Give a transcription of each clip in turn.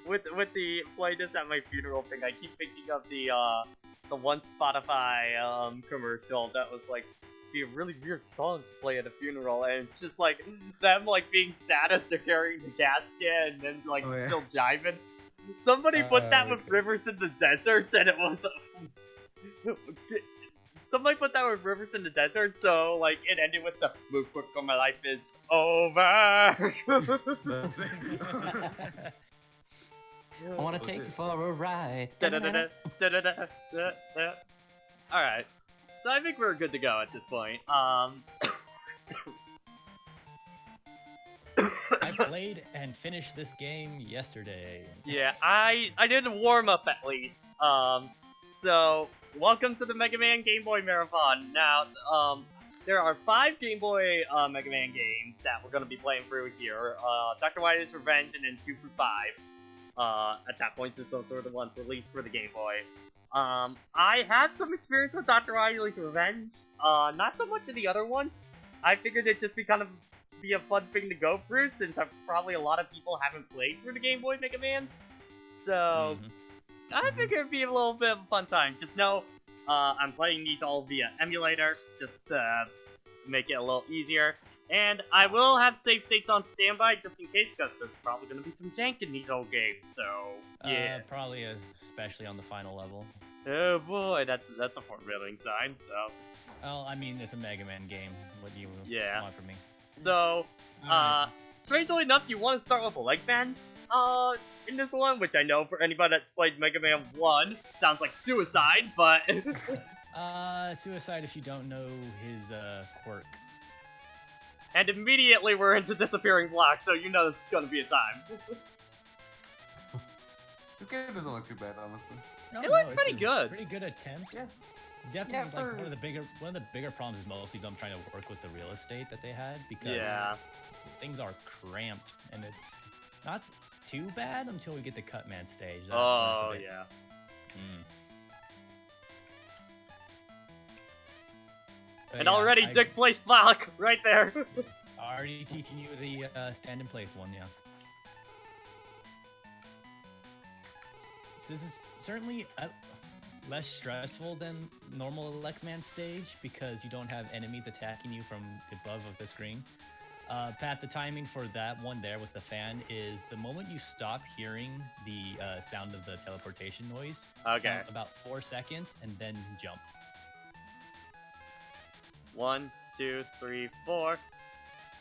with the play this at my funeral thing, I keep thinking of the one Spotify commercial that was like be a really weird song to play at a funeral, and it's just like them like being sad as they're carrying the casket and then like still jiving. Somebody put that with Rivers in the Desert, and it was. Somebody put that with Rivers in the Desert, so like it ended with the "Move quick or my life is over." I want to take you for a ride. Alright. So I think we're good to go at this point. I played and finished this game yesterday. Yeah, I did a warm-up at least. So welcome to the Mega Man Gameboy Marathon. Now, there are 5 Game Boy Mega Man games that we're going to be playing through here. Dr. Wily's Revenge and then 2 through 5. At that point, since those are the ones released for the Game Boy. I had some experience with Dr. Wily's Revenge. Not so much of the other one. I figured it'd just be kind of a fun thing to go through, since probably a lot of people haven't played through the Game Boy Mega Man. So, I figured it'd be a little bit of a fun time. Just know, I'm playing these all via emulator, just to make it a little easier. And I will have save states on standby just in case, because there's probably going to be some jank in these old games, so yeah. Probably especially on the final level. Oh boy, that's a forbidding sign, so. Well, I mean, it's a Mega Man game. What do you want from me? So, strangely enough, you want to start with a leg band, in this one, which I know for anybody that's played Mega Man 1, sounds like suicide, but... Suicide if you don't know his, quirk. And immediately we're into Disappearing Block, so you know this is gonna be a time. This game doesn't look too bad, honestly. It looks pretty good. Pretty good attempt. Yeah. Definitely, like, one of the bigger problems is mostly them trying to work with the real estate that they had, because things are cramped, and it's not too bad until we get to Cutman stage. That's yeah. And already Dick placed block right there. Already teaching you the stand in place one, yeah. This is certainly less stressful than normal Elecman stage because you don't have enemies attacking you from above of the screen. Pat, the timing for that one there with the fan is the moment you stop hearing the sound of the teleportation noise. Okay. About 4 seconds and then jump. 1, 2, 3, 4,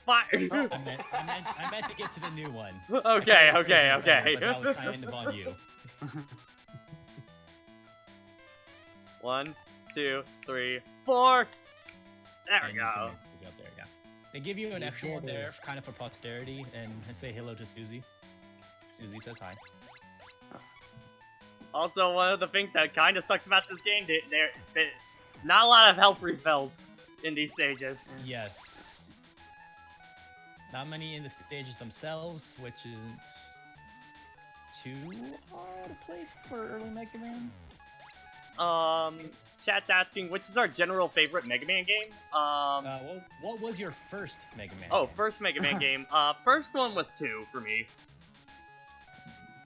5. I meant to get to the new one. Okay. But that was kind of on you. 1, 2, 3, 4. There we go. They give you an extra one there, kind of for posterity, and say hello to Susie. Susie says hi. Also, one of the things that kind of sucks about this game, not a lot of health refills in these stages. Yes. Not many in the stages themselves, which isn't too hard a place for early Mega Man. Chat's asking, which is our general favorite Mega Man game? What was your first Mega Man? Oh, first Mega Man game. First one was 2 for me.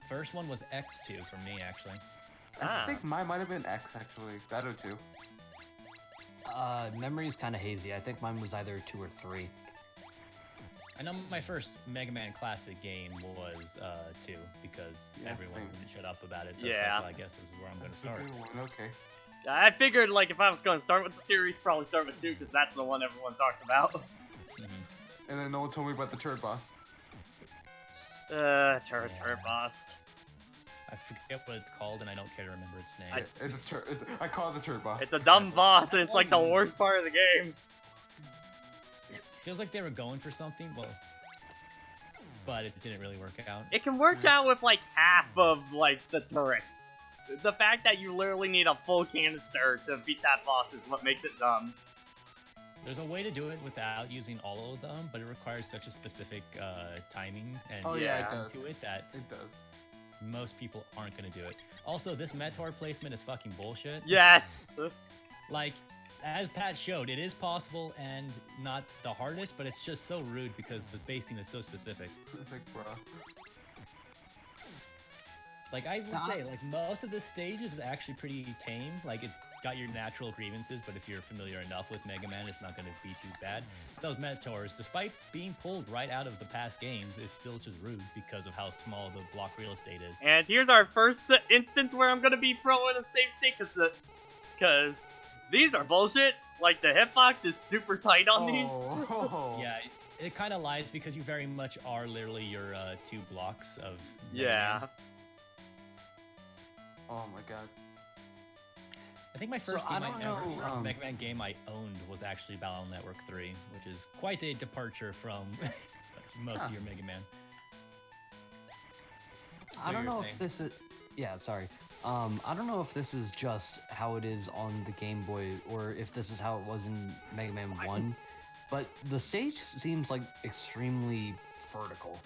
First one was X2 for me, actually. I think mine might have been X, actually. That or 2. Memory's kind of hazy. I think mine was either 2 or 3. I know my first Mega Man Classic game was 2 because everyone would shut up about it. So it's like, well, I guess this is where I'm going to start. Okay. I figured, like, if I was going to start with the series, probably start with 2 because that's the one everyone talks about. And then no one told me about the turret boss. Turret boss. I forget what it's called, and I don't care to remember its name. I call it the turret boss. It's a dumb boss, and it's like the worst part of the game. Feels like they were going for something, but it didn't really work out. It can work out with like half of like the turrets. The fact that you literally need a full canister to beat that boss is what makes it dumb. There's a way to do it without using all of them, but it requires such a specific timing and to it that it does. Most people aren't going to do it. Also, this Meteor placement is fucking bullshit. Yes! Like, as Pat showed, it is possible and not the hardest, but it's just so rude because the spacing is so specific. It's like, bruh. Like I would say, like most of the stage is actually pretty tame. Like it's got your natural grievances, but if you're familiar enough with Mega Man, it's not going to be too bad. Those Minotaurs, despite being pulled right out of the past games, is still just rude because of how small the block real estate is. And here's our first instance where I'm gonna be throwing a safe state, cause these are bullshit. Like the hitbox is super tight on these. Oh. Yeah, it kind of lies because you very much are literally your 2 blocks of Mega Yeah. Man. Oh my god. I think my first So, game I don't know, first Mega Man game I owned was actually Battle Network 3, which is quite a departure from most of your Mega Man. I don't you were know saying. if this is. Yeah, sorry. I don't know if this is just how it is on the Game Boy, or if this is how it was in Mega Man 1, but the stage seems like extremely vertical.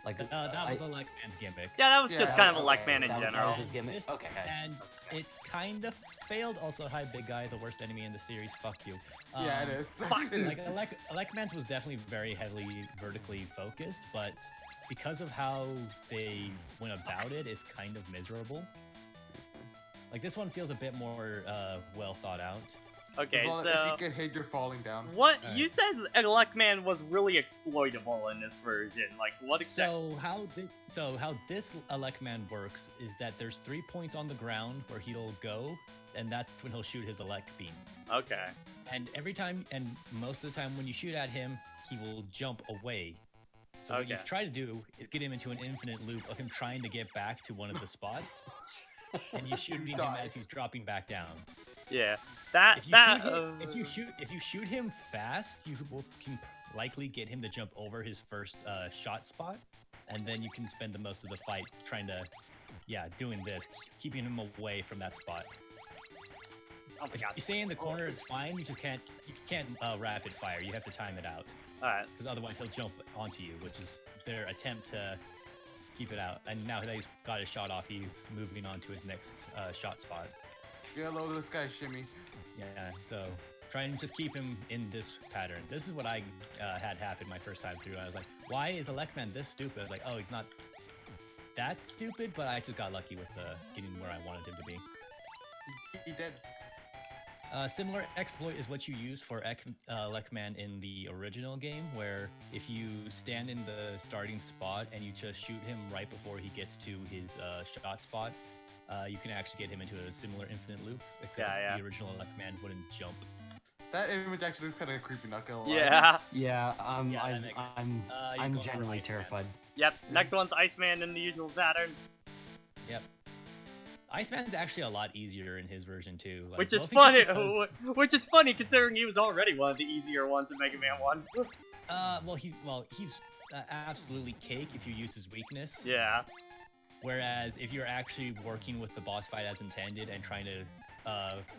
Like That was a Like Man's gimmick. Yeah, that was Yeah, just kind of a okay, Lekman in that was general. his gimmick. This- Okay. And it kind of failed. Also, hi, big guy, the worst enemy in the series. Fuck you. Yeah, it is. fuck. It is. Like Man's was definitely very heavily vertically focused, but because of how they went about it, it's kind of miserable. Like this one feels a bit more well thought out. Okay, As long so as if you get hit, you're falling down. what Alright. you said, Lekman was really exploitable in this version. Like what exactly? So how this Elecman works is that there's 3 points on the ground where he'll go, and that's when he'll shoot his Elect beam. Okay. And every time, and most of the time when you shoot at him, he will jump away. So what you Okay. try to do is get him into an infinite loop of him trying to get back to one of the spots, and you shooting him Die. as he's dropping back down. Yeah. That If you, that. shoot him, if you shoot him fast, can likely get him to jump over his first shot spot, and then you can spend the most of the fight trying to, doing this, keeping him away from that spot. Oh my If god. you stay in the corner, it's fine. You can't rapid fire. You have to time it out, Alright. because otherwise he'll jump onto you, which is their attempt to keep it out. And now that he's got his shot off, he's moving on to his next shot spot. Get low to this guy, shimmy. Yeah, so try and just keep him in this pattern. This is what I had happen my first time through. I was like, why is Elecman this stupid? I was like, oh, he's not that stupid, but I just got lucky with getting where I wanted him to be. He dead. Similar exploit is what you use for Elecman in the original game, where if you stand in the starting spot and you just shoot him right before he gets to his shot spot, you can actually get him into a similar infinite loop, except Yeah. the original Elecman wouldn't jump. That image actually looks kind of creepy, not gonna lie. Yeah. Yeah, Yeah, I'm, that I'm, you're I'm going for genuinely Iceman. terrified. Yep. Next one's Iceman in the usual pattern, Yep. Iceman's actually a lot easier in his version too. Like, which is mostly just funny. because- Which is funny considering he was already one of the easier ones in Mega Man 1. he's absolutely cake if you use his weakness. Yeah. Whereas if you're actually working with the boss fight as intended and trying to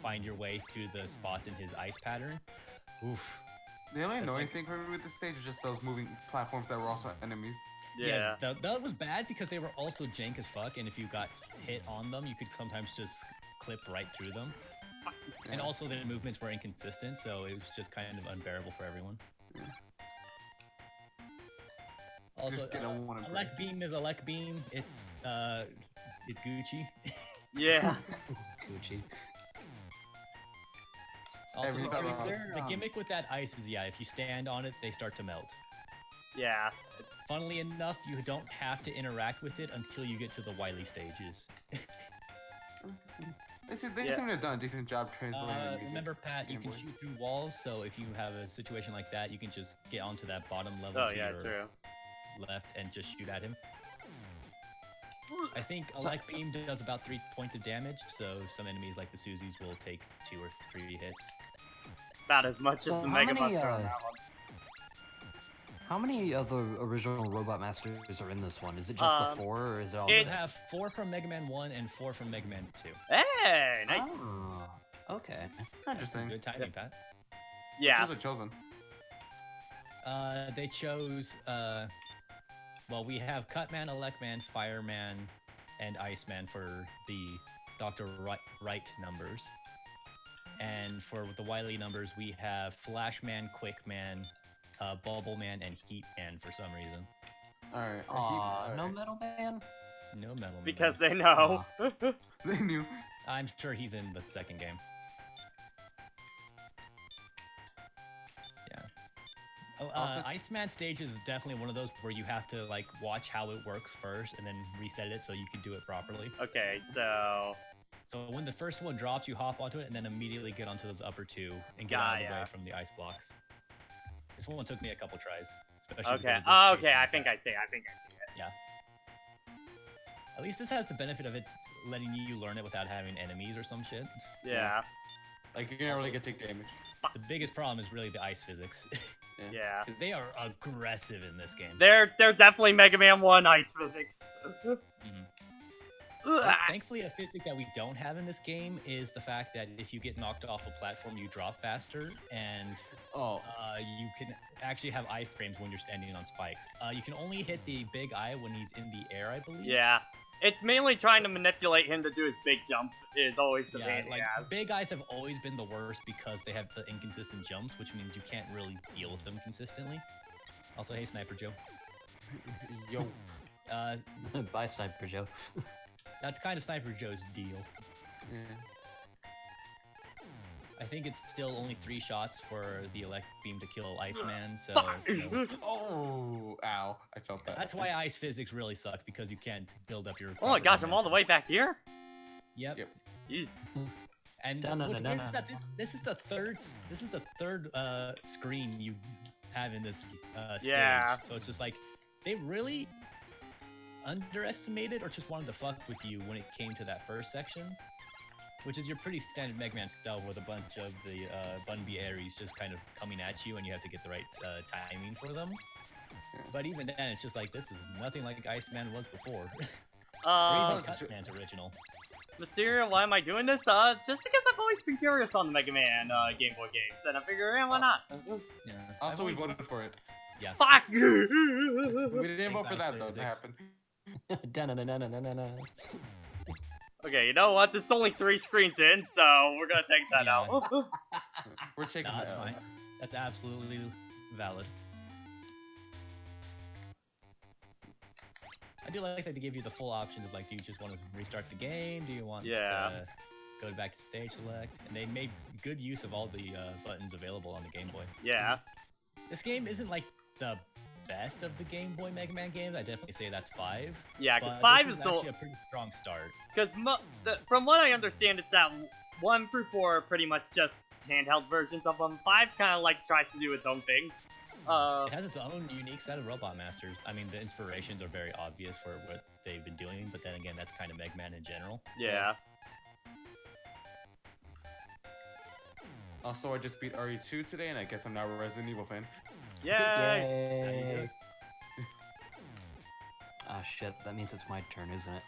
find your way through the spots in his ice pattern, oof. The only That's annoying like- thing for me with this stage is just those moving platforms that were also enemies. Yeah. that was bad because they were also jank as fuck, and if you got hit on them, you could sometimes just clip right through them. And Yeah. also the movements were inconsistent, so it was just kind of unbearable for everyone. Also, Just get a one and Elect Beam is Elect Beam. It's Gucci. Yeah. Gucci. Also, Every the time gimmick, around. the gimmick with that ice is, if you stand on it, they start to melt. Yeah. Funnily enough, you don't have to interact with it until you get to the Wily stages. They Yeah. seem to have done a decent job translating the music. Remember, Pat, you can Gameboy. shoot through walls, so if you have a situation like that, you can just get onto that bottom level Oh to yeah, your true. left and just shoot at him. I think Elect Beam does about 3 points of damage, so some enemies like the Suzies will take 2 or 3 hits. About as much So as the how Mega many, Buster on that one. How many of the original Robot Masters are in this one? Is it just the 4, or is it all? We It's- have 4 from Mega Man 1 and 4 from Mega Man 2. Hey, nice. Oh, okay. Interesting. Good timing, Pat. Yeah. Those are chosen. They chose, we have Cutman, Electman, Fireman, and Iceman for the Dr. Wright numbers. And for the Wily numbers, we have Flashman, Quickman, Bubbleman, and Heatman for some reason. Alright. Aw, no Metal Man? No Metal Man. because they know. They knew. I'm sure he's in the second game. Yeah. Oh, Also- Iceman stage is definitely one of those where you have to like watch how it works first and then reset it so you can do it properly. Okay, so So when the first one drops, you hop onto it and then immediately get onto those upper two and get out of the way from the ice blocks. This one took me a couple tries. Especially okay. because of Oh, the okay. I space think on I see. I think I see it. Yeah. At least this has the benefit of it's letting you learn it without having enemies or some shit. Yeah. Like, you can't really get take damage. The biggest problem is really the ice physics. Yeah. Because they are aggressive in this game. They're definitely Mega Man 1 ice physics. Thankfully, a physic that we don't have in this game is the fact that if you get knocked off a platform, you drop faster, and you can actually have iframes when you're standing on spikes. You can only hit the big eye when he's in the air, I believe. Yeah. It's mainly trying to manipulate him to do his big jump is always the Yeah, pain he like has. big eyes have always been the worst because they have the inconsistent jumps, which means you can't really deal with them consistently. Also, hey, Sniper Joe. Yo. Bye, Sniper Joe. That's kind of Sniper Joe's deal. Yeah. I think it's still only 3 shots for the elect beam to kill Iceman, so Fuck! you know, Oh, ow. I felt that. that's why ice physics really suck because you can't build up your. Oh my proper gosh, I'm all the momentum. way back here? Yep. Yep. Jeez. And what's weird is that this is the third screen you have in this stage. Yeah. So it's just like they really underestimated or just wanted to fuck with you when it came to that first section, which is your pretty standard Mega Man style with a bunch of the Bunby Aries just kind of coming at you and you have to get the right timing for them. But even then, it's just like, this is nothing like Iceman was before. Or even Cutman's original. Mysterio, why am I doing this? Just because I've always been curious on the Mega Man Game Boy games, and I figure, why not? Yeah. Also, I've we only- voted for it. Yeah. Fuck! We didn't vote for Thanks, that, though. Ice That happened. Da-na-na-na-na-na-na. Okay, you know what? There's only 3 screens in, so we're gonna take that Yeah. out. We're taking No, that that's out. fine. That's absolutely valid. I do like that they give you the full option of like, do you just want to restart the game? Do you want Yeah. to go back to stage select? And they made good use of all the buttons available on the Game Boy. Yeah. This game isn't like the best of the Game Boy Mega Man games. I definitely say that's 5. Yeah, because but 5 this is actually the... a pretty strong start. Because from what I understand, it's that 1 through 4 are pretty much just handheld versions of them. 5 kind of like tries to do its own thing. It has its own unique set of Robot Masters. I mean, the inspirations are very obvious for what they've been doing, but then again, that's kind of Mega Man in general. Yeah. Also, I just beat RE2 today, and I guess I'm now a Resident Evil fan. Yay! Yay! Ah, shit. That means it's my turn, isn't it?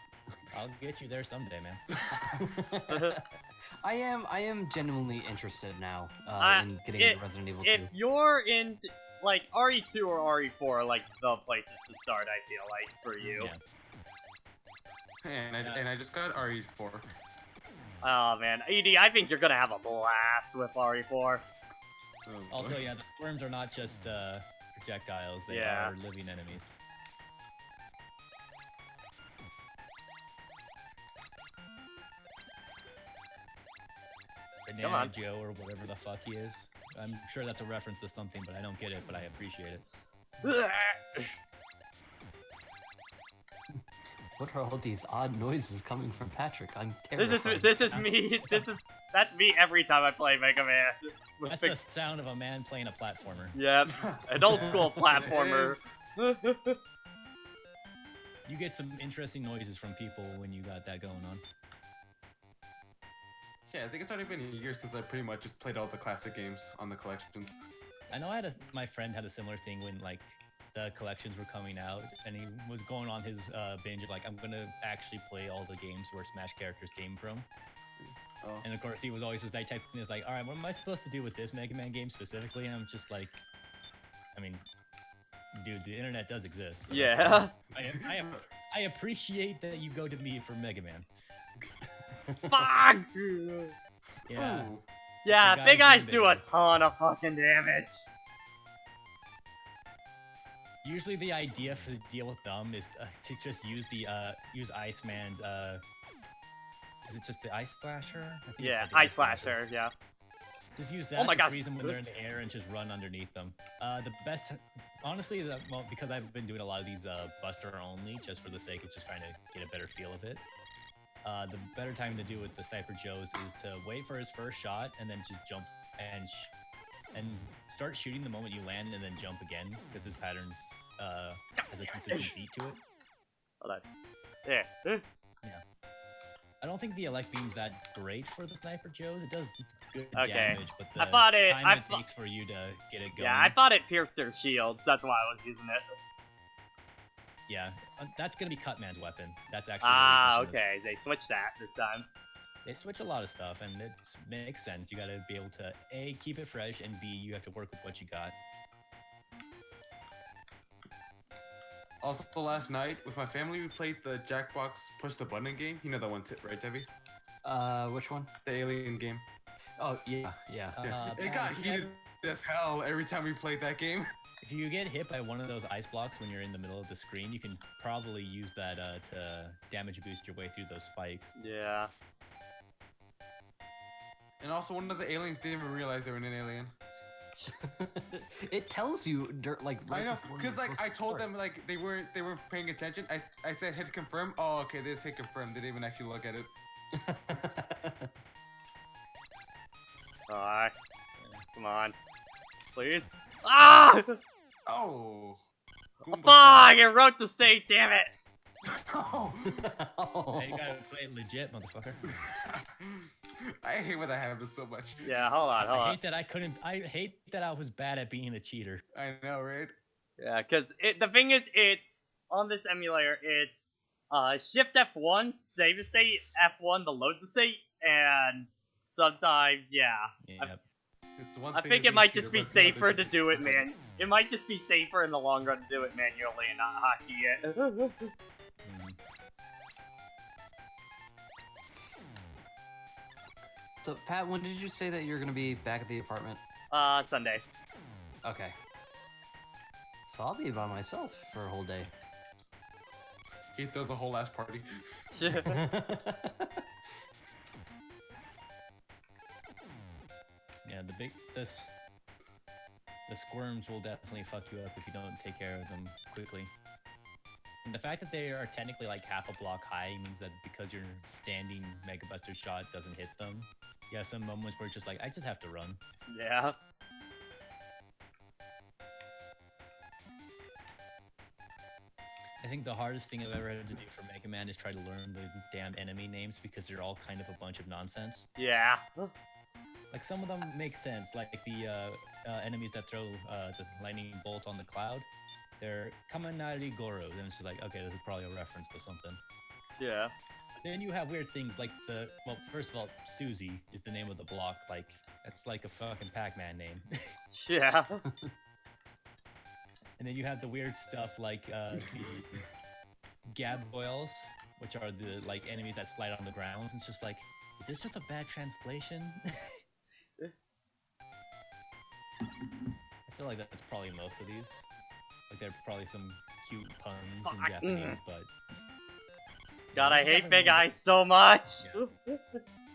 I'll get you there someday, man. I am genuinely interested now in getting if- Resident Evil 2. If you're in, like, RE2 or RE4 are, like, the places to start, I feel like, for you. Yeah. And I just got RE4. Oh, man. ED, I think you're gonna have a blast with RE4. Oh, Also, boy. yeah, the squirms are not just projectiles; they Yeah. are living enemies. Come Banana on. Joe or whatever the fuck he is. I'm sure that's a reference to something, but I don't get it. But I appreciate it. What are all these odd noises coming from Patrick? I'm terrified. This is me. That's me every time I play Mega Man. With That's big- the sound of a man playing a platformer. Yep, an old school platformer. You get some interesting noises from people when you got that going on. Yeah, I think it's already been a year since I pretty much just played all the classic games on the collections. I know my friend had a similar thing when like the collections were coming out, and he was going on his binge of like, I'm gonna actually play all the games where Smash characters came from. Oh. And of course, he was always like texting me, was like, all right, what am I supposed to do with this Mega Man game specifically? And I'm just like, I mean, dude, the internet does exist. but Yeah. I appreciate that you go to me for Mega Man. Fuck! Yeah. Ooh. Yeah, Big big eyes eyes do do a damage. ton of fucking damage. Usually the idea for the deal with them is to just use the use Iceman's is it just the Ice Slasher? I think it's Yeah, called the Ice Slasher, yeah. Just use Oh that my to gosh. freeze them when they're in the air and just run underneath them. The best, honestly, well, because I've been doing a lot of these Buster only, just for the sake of just trying to get a better feel of it. The better time to do with the Sniper Joes is to wait for his first shot and then just jump and start shooting the moment you land and then jump again because his patterns has a consistent beat to it. Hold on. There. Yeah. I don't think the Elect Beam's that great for the Sniper Joes. It does good Okay. damage, but the I thought it- time I it takes for you to get it going. Yeah, I thought it pierced their shields. That's why I was using it. Yeah, that's gonna be Cutman's weapon. That's actually. Ah, okay. They switched that this time. They switch a lot of stuff, and it makes sense. You gotta be able to A, keep it fresh, and B, you have to work with what you got. Also, last night with my family, we played the Jackbox Push the Button game. You know that one, right, Debbie? Which one? The alien game. Oh, yeah, yeah. It got heated as hell every time we played that game. If you get hit by one of those ice blocks when you're in the middle of the screen, you can probably use that to damage boost your way through those spikes. Yeah. And also, one of the aliens didn't even realize they were an alien. It tells you, like. Right I know, before because you like go I told start. them like they weren't paying attention. I said hit confirm. Oh, okay, they just hit confirm. They didn't even actually look at it. Alright. Come on. Please. Ah! Oh. Fuck! I wrote the state, damn it! Oh. Hey, you gotta play it legit, motherfucker. I hate when that happens so much. Yeah, hold on, hold I on. hate that I couldn't. I hate that I was bad at being a cheater. I know, right? Yeah, because the thing is, it's on this emulator, it's Shift F1 save the state, F1 to load the state, and sometimes, yeah. Yep. It's one I thing think to it be a might cheater, just be but it's another safer thing to do it, suck at man. It might just be safer in the long run to do it manually and not hockey it. Mhm. So, Pat, when did you say that you're gonna be back at the apartment? Sunday. Okay. So I'll be by myself for a whole day. He throws a whole ass party. Yeah, the squirms will definitely fuck you up if you don't take care of them quickly. And the fact that they are technically like half a block high means that because your standing Mega Buster shot doesn't hit them, you have some moments where it's just like, I just have to run. Yeah. I think the hardest thing I've ever had to do for Mega Man is try to learn the damn enemy names because they're all kind of a bunch of nonsense. Yeah. Like some of them make sense, like the enemies that throw the lightning bolt on the cloud. They're Kaminari Goro, and it's just like, okay, this is probably a reference to something. Yeah. Then you have weird things like well, first of all, Susie is the name of the block. Like, that's like a fucking Pac-Man name. Yeah. And then you have the weird stuff like the Gaboils, which are the like enemies that slide on the ground. It's just like, is this just a bad translation? I feel like that's probably most of these. Like there are probably some cute puns in Japanese, but God, I this is hate Big definitely Eye so much. Yeah.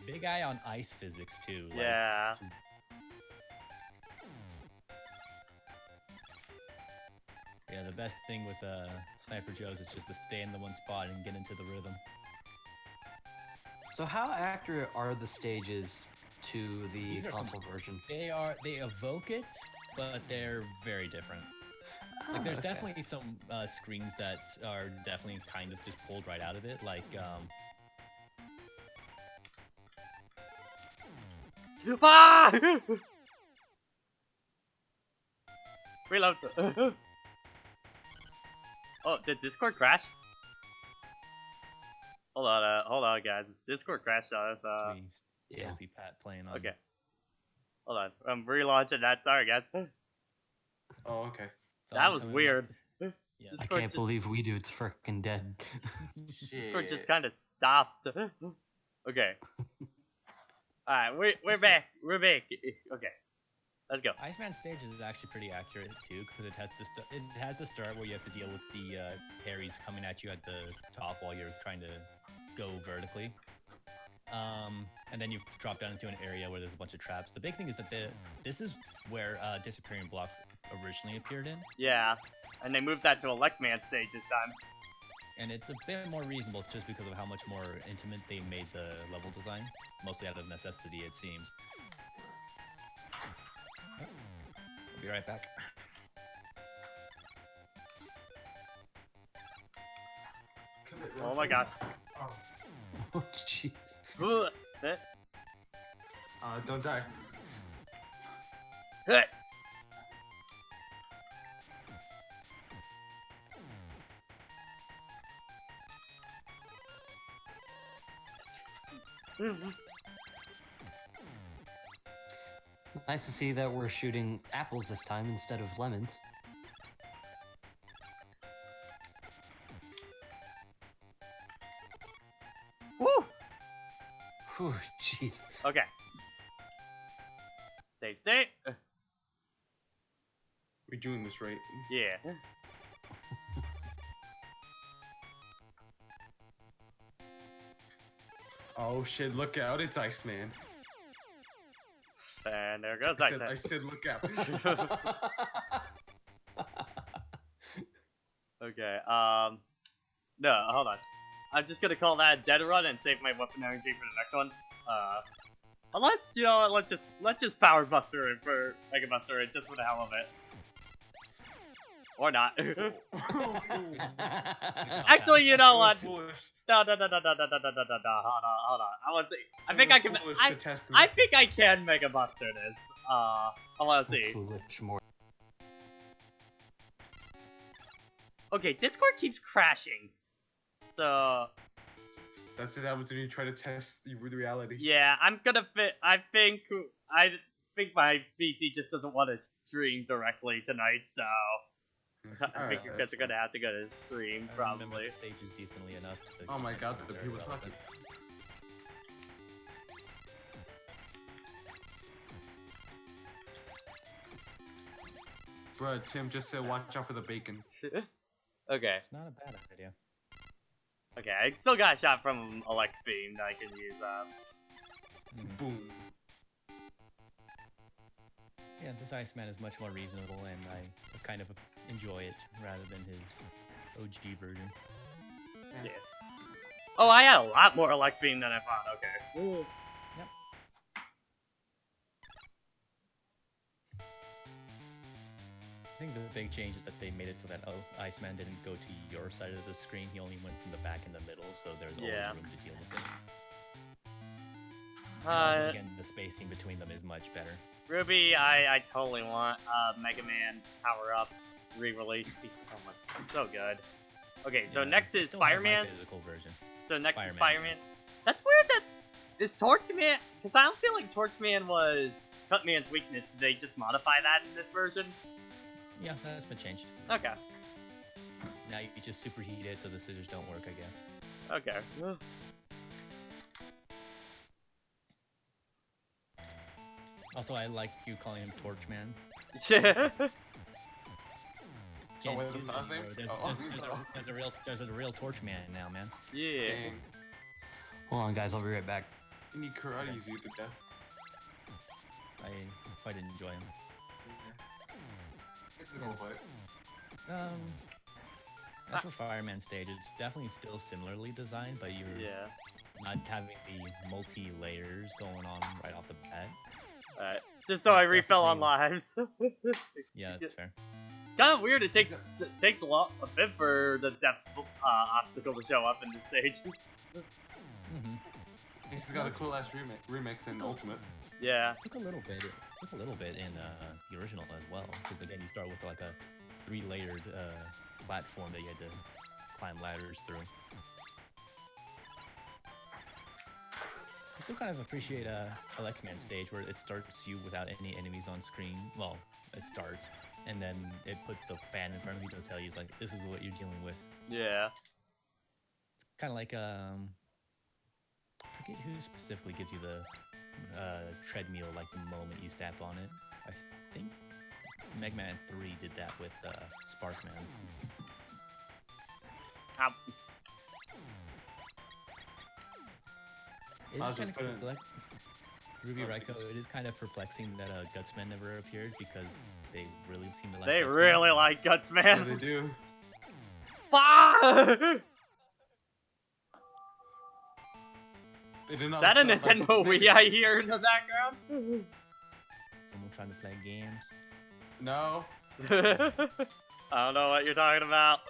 Big Eye on ice physics too. Like, Yeah. Yeah, the best thing with Sniper Joe's is just to stay in the one spot and get into the rhythm. So how accurate are the stages to the These are console version? They evoke it, but they're very different. Like there's okay. definitely some screens that are definitely kind of just pulled right out of it, like Ah! Reload. Oh, did Discord crash? Hold on, guys. Discord crashed on us. we yeah. still see Pat playing on. Okay. Hold on. I'm relaunching that. Sorry, guys. Oh, okay. That was coming weird. Yeah. I Discord can't just, believe WiiDude's freaking dead. Discord just kind of stopped. Okay. Alright, we're back. We're back. Okay. Let's go. Iceman stage is actually pretty accurate too, because it has the start where you have to deal with the parries coming at you at the top while you're trying to go vertically. And then you drop down into an area where there's a bunch of traps. The big thing is that this is where disappearing blocks originally appeared in, Yeah, and they moved that to a Lekman stage this time. and it's a bit more reasonable just because of how much more intimate they made the level design, mostly out of necessity, it seems. I'll be right back. Oh my god. Oh, jeez. Ugh. Don't die. Heh. Nice to see that we're shooting apples this time instead of lemons. Woo! Whew, jeez. Okay. Save state. We're doing this right. Yeah. Oh shit, look out, it's Iceman. And there goes I Iceman. said look out. Okay, no, hold on. I'm just gonna call that a dead run and save my weapon energy for the next one. Unless, you know what, let's just Power Buster it for Mega Buster it just for the hell of it. Or not. Actually, you know what? Foolish. No, hold on. I want to see. I think I can. Foolish to test me. I think I can Mega Buster this. I want to see. Foolish more. Okay, Discord keeps crashing. So That's what happens when you try to test the reality. yeah, I'm gonna fit. I think my PC just doesn't want to stream directly tonight. So I Alright, think you guys that's are gonna have to go to stream I remember probably. the stage is decently enough to Oh my god, the very people relevant. talking. Bruh, Tim just said watch out for the bacon. Okay. It's not a bad idea. Okay, I still got a shot from Elect Beam that I can use. Boom. Yeah, this Iceman is much more reasonable, and I kind of enjoy it rather than his OG version. Yeah. Oh, I had a lot more Elect Beam than I thought. Okay. Ooh. Yep. I think the big change is that they made it so that Iceman didn't go to your side of the screen. He only went from the back and the middle, so there's Yeah. always room to deal with it. And also, again, the spacing between them is much better. Ruby, I totally want Mega Man Power Up re-release. It's so good. Okay, so Yeah, next I is still have my Fireman. physical version. So next is Fireman. Fireman. That's weird that is Torchman, because I don't feel like Torchman was Cutman's weakness. Did they just modify that in this version? Yeah, that's been changed. Okay. Now you can just superheat it so the scissors don't work, I guess. Okay. Also, I like you calling him Torchman. Oh, wait, that's not his name? There's a real Torchman now, man. Yeah. Dang. Hold on, guys. I'll be right back. And he karates you to death. I quite enjoy him. It's a cool fight. As for Fireman stage, it's definitely still similarly designed, but you're Yeah. not having the multi-layers going on right off the bat. Alright. Just so I It's refill on definitely- lives. Yeah, that's fair. Kind of weird. It takes a bit for the depth obstacle to show up in this stage. Mm-hmm. He's got a cool ass remix in Ultimate. Yeah. Took a little bit in the original as well, because again, you start with like a 3-layered platform that you had to climb ladders through. I still kind of appreciate Elect Man stage where it starts you without any enemies on screen. Well, it starts, and then it puts the fan in front of you to tell you, like, this is what you're dealing with. Yeah. Kind of like I forget who specifically gives you the treadmill like the moment you step on it. think Mega Man 3 did that with Sparkman. Ow. It I is was kind just of putting- Ruby Raiko, it is kind of perplexing that Gutsman never appeared because they really seem to like They Gutsman. really like Guts, Yeah, man. they do. Fuck! They did not. That a like Nintendo Mega Wii I Man. hear in the background? Someone trying to play games. No. I don't know what you're talking about.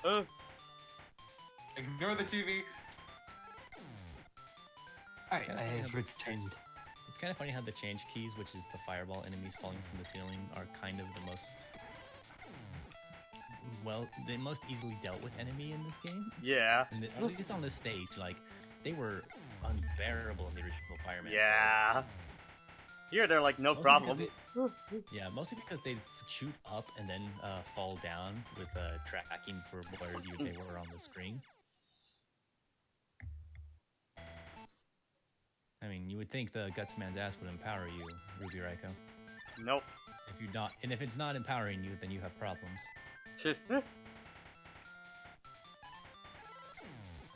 Ignore the TV. Alright, Yeah, I have yeah, returned. It's kind of funny how the change keys, which is the fireball enemies falling from the ceiling, are kind of the most the most easily dealt with enemy in this game. Yeah. And at least on this stage, like they were unbearable in the original Fireman. Yeah. Here they're like, no Mostly problem. because Yeah, mostly because they shoot up and then fall down with tracking for where they were on the screen. I mean, you would think the Gutsman's ass would empower you, Ruby Raiko. Nope. If it's not empowering you, then you have problems. Gonna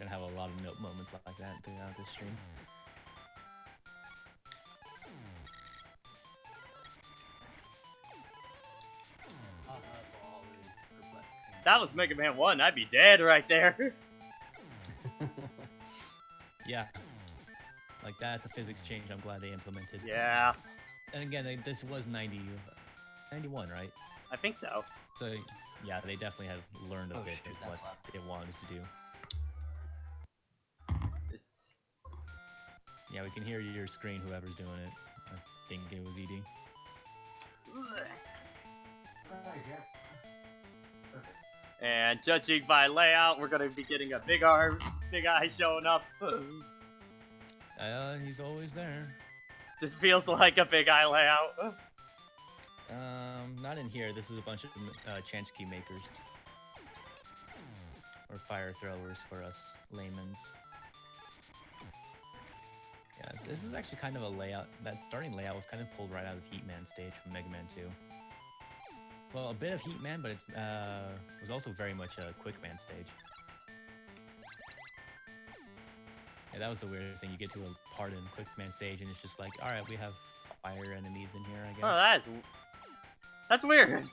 have a lot of moments like that throughout this stream. That was Mega Man 1, I'd be dead right there. Yeah. Like, that's a physics change I'm glad they implemented. Yeah, And again, this was 91, right? I think so. So, yeah, they definitely have learned a Oh, bit shit, of that's what they wanted to do. It's... Yeah, we can hear your screen, whoever's doing it. I think it was ED. And judging by layout, we're gonna be getting a big arm, big eye showing up. He's always there. This feels like a big eye layout. Not in here. This is a bunch of chance key makers. Or fire throwers for us layman's. Yeah, this is actually kind of a layout. That starting layout was kind of pulled right out of Heatman stage from Mega Man 2. Well, a bit of Heatman, but it was also very much a Quickman stage. Yeah, that was the weird thing. You get to a part in Quickman stage, and it's just like, all right, we have fire enemies in here, I guess. Oh, that's weird.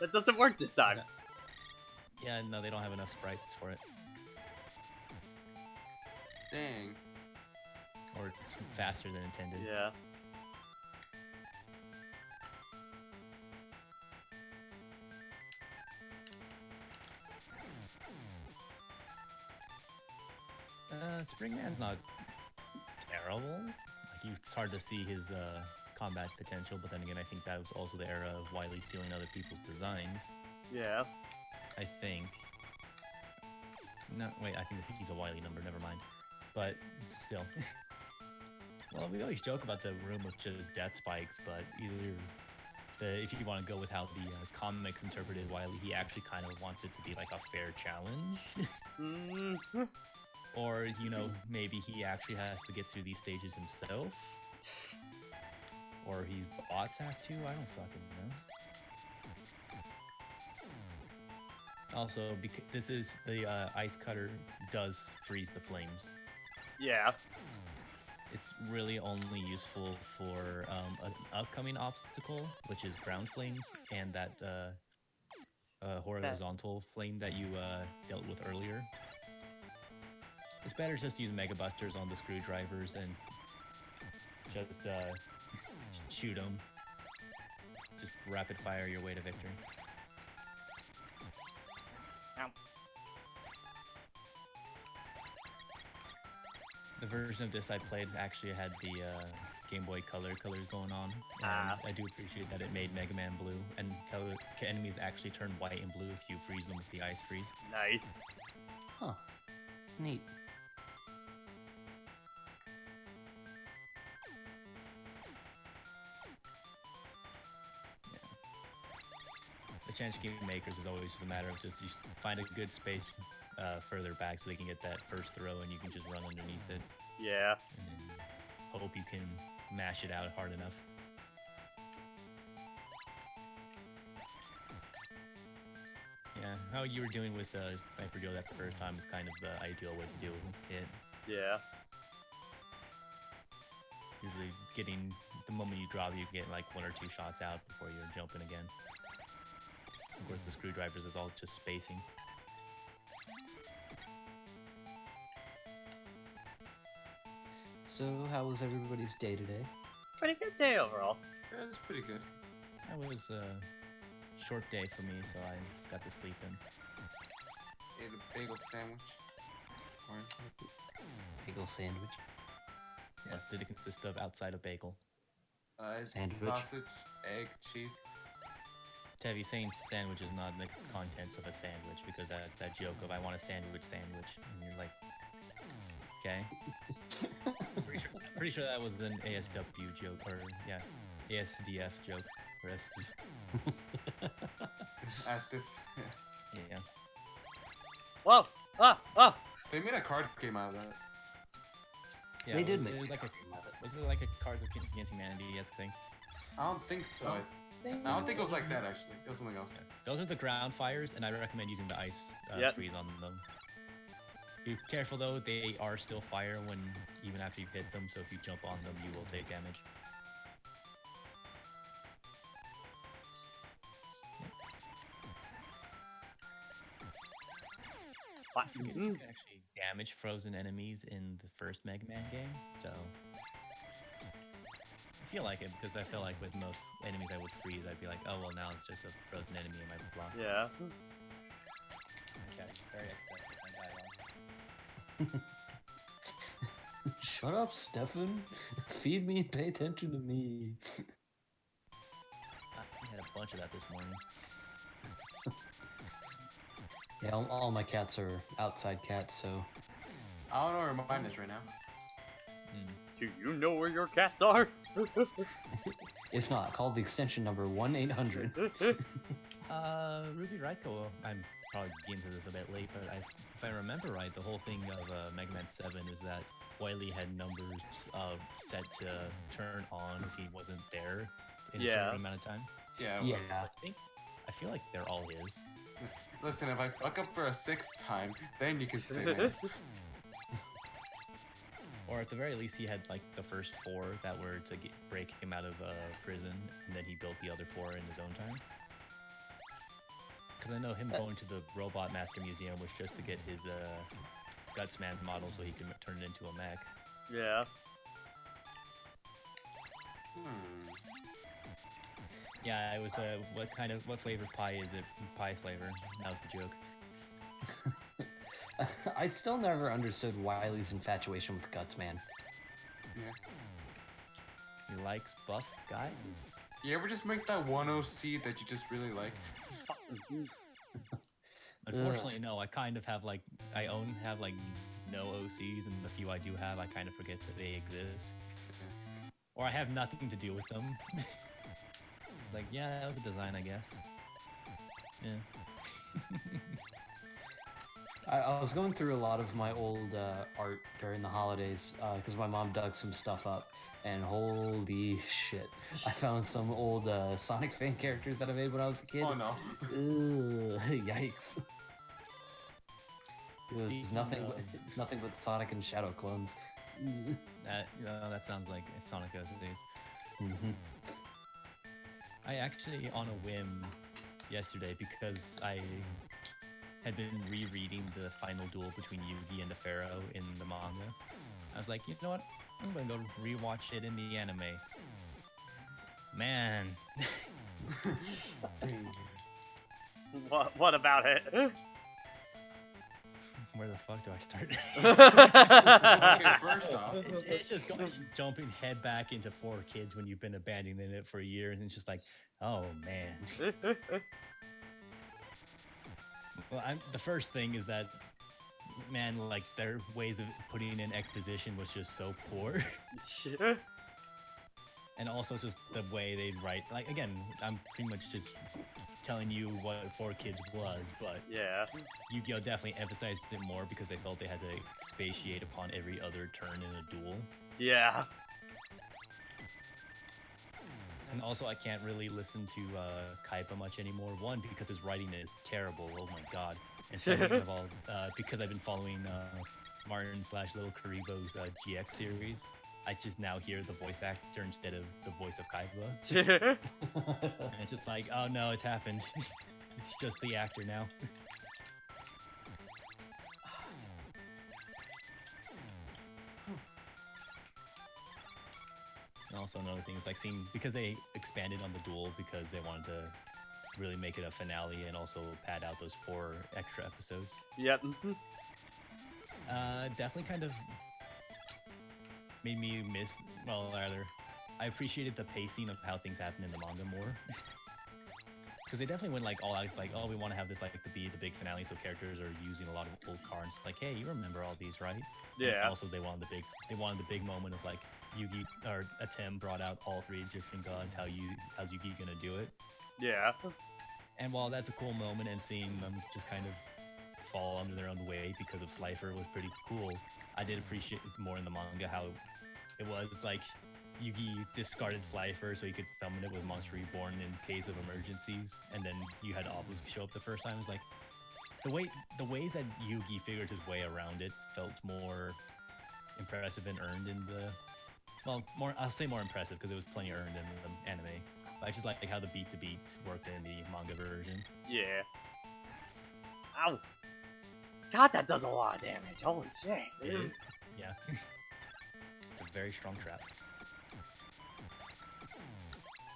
That doesn't work this time. Yeah, no, they don't have enough sprites for it. Dang. Or it's faster than intended. Yeah. Springman's not terrible. Like, it's hard to see his combat potential, but then again, I think that was also the era of Wily stealing other people's designs. Yeah. I think. No, wait, I think he's a Wily number, never mind. But, still. Well, we always joke about the room with just death spikes, but if you want to go with how the comics interpreted Wily, he actually kind of wants it to be like a fair challenge. Or, you know, maybe he actually has to get through these stages himself. Or his bots have to, I don't fucking know. Also, because this is the ice cutter does freeze the flames. Yeah. It's really only useful for an upcoming obstacle, which is ground flames, and that horizontal flame that you dealt with earlier. It's better just to use Mega Busters on the screwdrivers and just shoot them. Just rapid fire your way to victory. Ow. The version of this I played actually had the Game Boy Color colors going on. And I do appreciate that it made Mega Man blue, and enemies actually turn white and blue if you freeze them with the ice freeze. Nice. Huh. Neat. The chance game makers is always just a matter of just you find a good space further back so they can get that first throw and you can just run underneath it. Yeah. And then hope you can mash it out hard enough. Yeah, how you were doing with Sniper Joe that first time is kind of the ideal way to do it. Yeah. Usually getting, the moment you drop, you get like 1 or 2 shots out before you're jumping again. Of course, the screwdrivers is all just spacing. So, how was everybody's day today? Pretty good day overall. Yeah, it's pretty good. That was a short day for me, so I got to sleep in. Ate a bagel sandwich. Bagel sandwich. What did it consist of outside of bagel? Sandwich. Sausage, egg, cheese. Tevi, saying sandwich is not the contents of a sandwich, because that's that joke of I want a sandwich, and you're like, okay. Pretty sure that was an ASW joke, or yeah, ASDF joke, or Asked if yeah. Whoa! Ah! they made a card game out of that. Yeah, They did was, make it was a like card game of it. Was it like a Cards Against Humanity thing? I don't think so. I don't think it was like that actually. It was something else. Those are the ground fires, and I recommend using the ice Yep. freeze on them. Be careful though; they are still fire when even after you've hit them. So if you jump on them, you will take damage. You can actually damage frozen enemies in the first Mega Man game, so I feel like it because I feel like with most enemies I would freeze, I'd be like, oh well, now it's just a frozen enemy in my block. Yeah. Okay, very upset. Shut up, Stefan. Feed me and pay attention to me. I had a bunch of that this morning. Yeah, all my cats are outside cats, so... I don't know where mine is right now. Do you know where your cats are? If not, call the extension number 1-800. Ruby Raiko, I'm probably getting to this a bit late, but if I remember right, the whole thing of Mega Man 7 is that Wily had numbers set to turn on if he wasn't there in a certain amount of time. Yeah. Yeah. I feel like they're all his. Listen, if I fuck up for a 6th time, then you can say that. Or at the very least, he had like the first 4 that were to break him out of prison, and then he built the other 4 in his own time. Because I know him going to the Robot Master Museum was just to get his Gutsman model so he can turn it into a mech. Yeah. Yeah, it was the what flavor pie is it? Pie flavor. That was the joke. I still never understood Wily's infatuation with Gutsman. Yeah. He likes buff guys. You ever just make that one OC that you just really like? Unfortunately, no. I kind of have like have like no OCs, and the few I do have, I kind of forget that they exist, or I have nothing to do with them. Like, yeah, that was a design, I guess. Yeah. I was going through a lot of my old art during the holidays because my mom dug some stuff up, and holy shit, I found some old Sonic fan characters that I made when I was a kid. Oh no. Ugh, yikes. It was nothing but Sonic and Shadow clones. That sounds like Sonic OCs. Mm-hmm. I actually, on a whim, yesterday, because I had been rereading the final duel between Yugi and the Pharaoh in the manga, I was like, you know what? I'm gonna go rewatch it in the anime. Man. What about it? Where the fuck do I start? Okay, first off, it's just jumping head back into 4 kids when you've been abandoning it for a year, and it's just like, oh man. Well, the first thing is that, man, like their ways of putting in exposition was just so poor. And also just the way they write. Like, again, I'm pretty much just telling you what 4 Kids was, but yeah. Yu-Gi-Oh! Definitely emphasized it more because they felt they had to expatiate upon every other turn in a duel. Yeah. And also, I can't really listen to Kaiba much anymore. One, because his writing is terrible. Oh my god. And second of all, because I've been following Martin/Little Karibo's GX series, I just now hear the voice actor instead of the voice of Kaiba. And it's just like, oh no, it's happened. It's just the actor now. And also another thing is like seeing, because they expanded on the duel because they wanted to really make it a finale and also pad out those 4 extra episodes. Yep. Definitely kind of made me miss, well, rather, I appreciated the pacing of how things happen in the manga more. Because they definitely went like all out. It's like, oh, we want to have this like to be the big finale, so characters are using a lot of old cards. Like, hey, you remember all these, right? Yeah. And also, they wanted the big moment of like Yugi or Atem brought out all 3 Egyptian gods. How's Yugi gonna do it? Yeah. And while that's a cool moment, and seeing them just kind of fall under their own weight because of Slifer was pretty cool, I did appreciate more in the manga how it was like Yugi discarded Slifer so he could summon it with Monster Reborn in case of emergencies, and then you had Obelisk show up the first time. It was like the ways that Yugi figured his way around it felt more impressive and earned in the, well, more, I'll say more impressive because it was plenty earned in the anime. But I just like how the beat to beat worked in the manga version. Yeah. Ow. God, that does a lot of damage. Holy shit. Dude. Yeah. It's a very strong trap.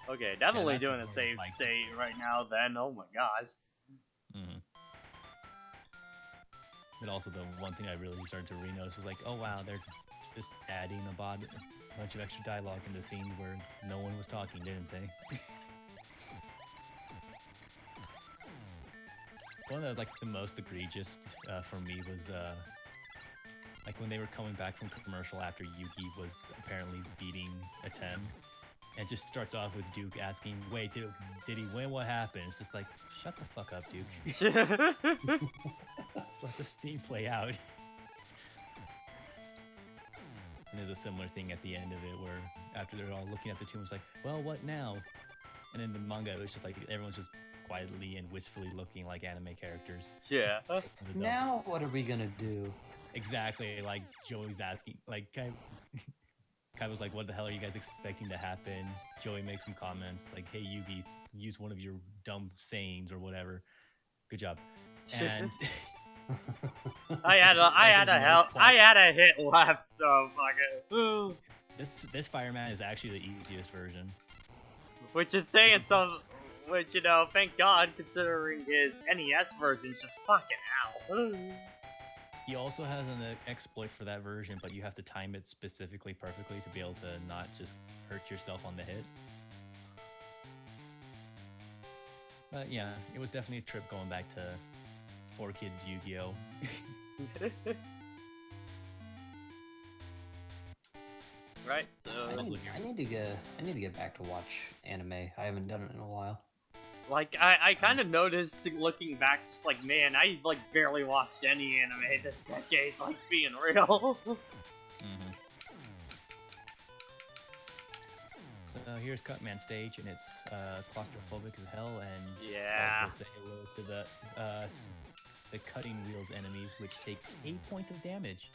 Okay, definitely that's doing a the save part I like. state right now then. Oh my gosh. Mm-hmm. But also the one thing I really started to re-notice was like, oh wow, they're just adding a bunch of extra dialogue into scenes where no one was talking, didn't they? One that was like the most egregious for me was like when they were coming back from commercial after Yuki was apparently beating Atem. And it just starts off with Duke asking, wait, did he win? What happened? It's just like, shut the fuck up, Duke. Let the steam play out. And there's a similar thing at the end of it where after they're all looking at the tomb, it's like, well, what now? And in the manga, it was just like everyone's just quietly and wistfully looking like anime characters. Yeah. Now what are we gonna do? Exactly, like Joey's asking, like Kai was like, what the hell are you guys expecting to happen? Joey makes some comments like, hey Yugi, use one of your dumb sayings or whatever. Good job. And I had a hit left, so fucking. this fireman is actually the easiest version. Which is saying some, which, you know, thank God, considering his NES version's just fucking out. He also has an exploit for that version, but you have to time it specifically perfectly to be able to not just hurt yourself on the hit. But yeah, it was definitely a trip going back to 4Kids Yu-Gi-Oh! Right, so I need to get back to watch anime. I haven't done it in a while. like I kind of noticed looking back, just like, man, I like barely watched any anime this decade, like being real. Mm-hmm. So here's Cutman stage, and it's claustrophobic as hell, and Yeah. also say hello to the cutting wheels enemies, which take 8 points of damage.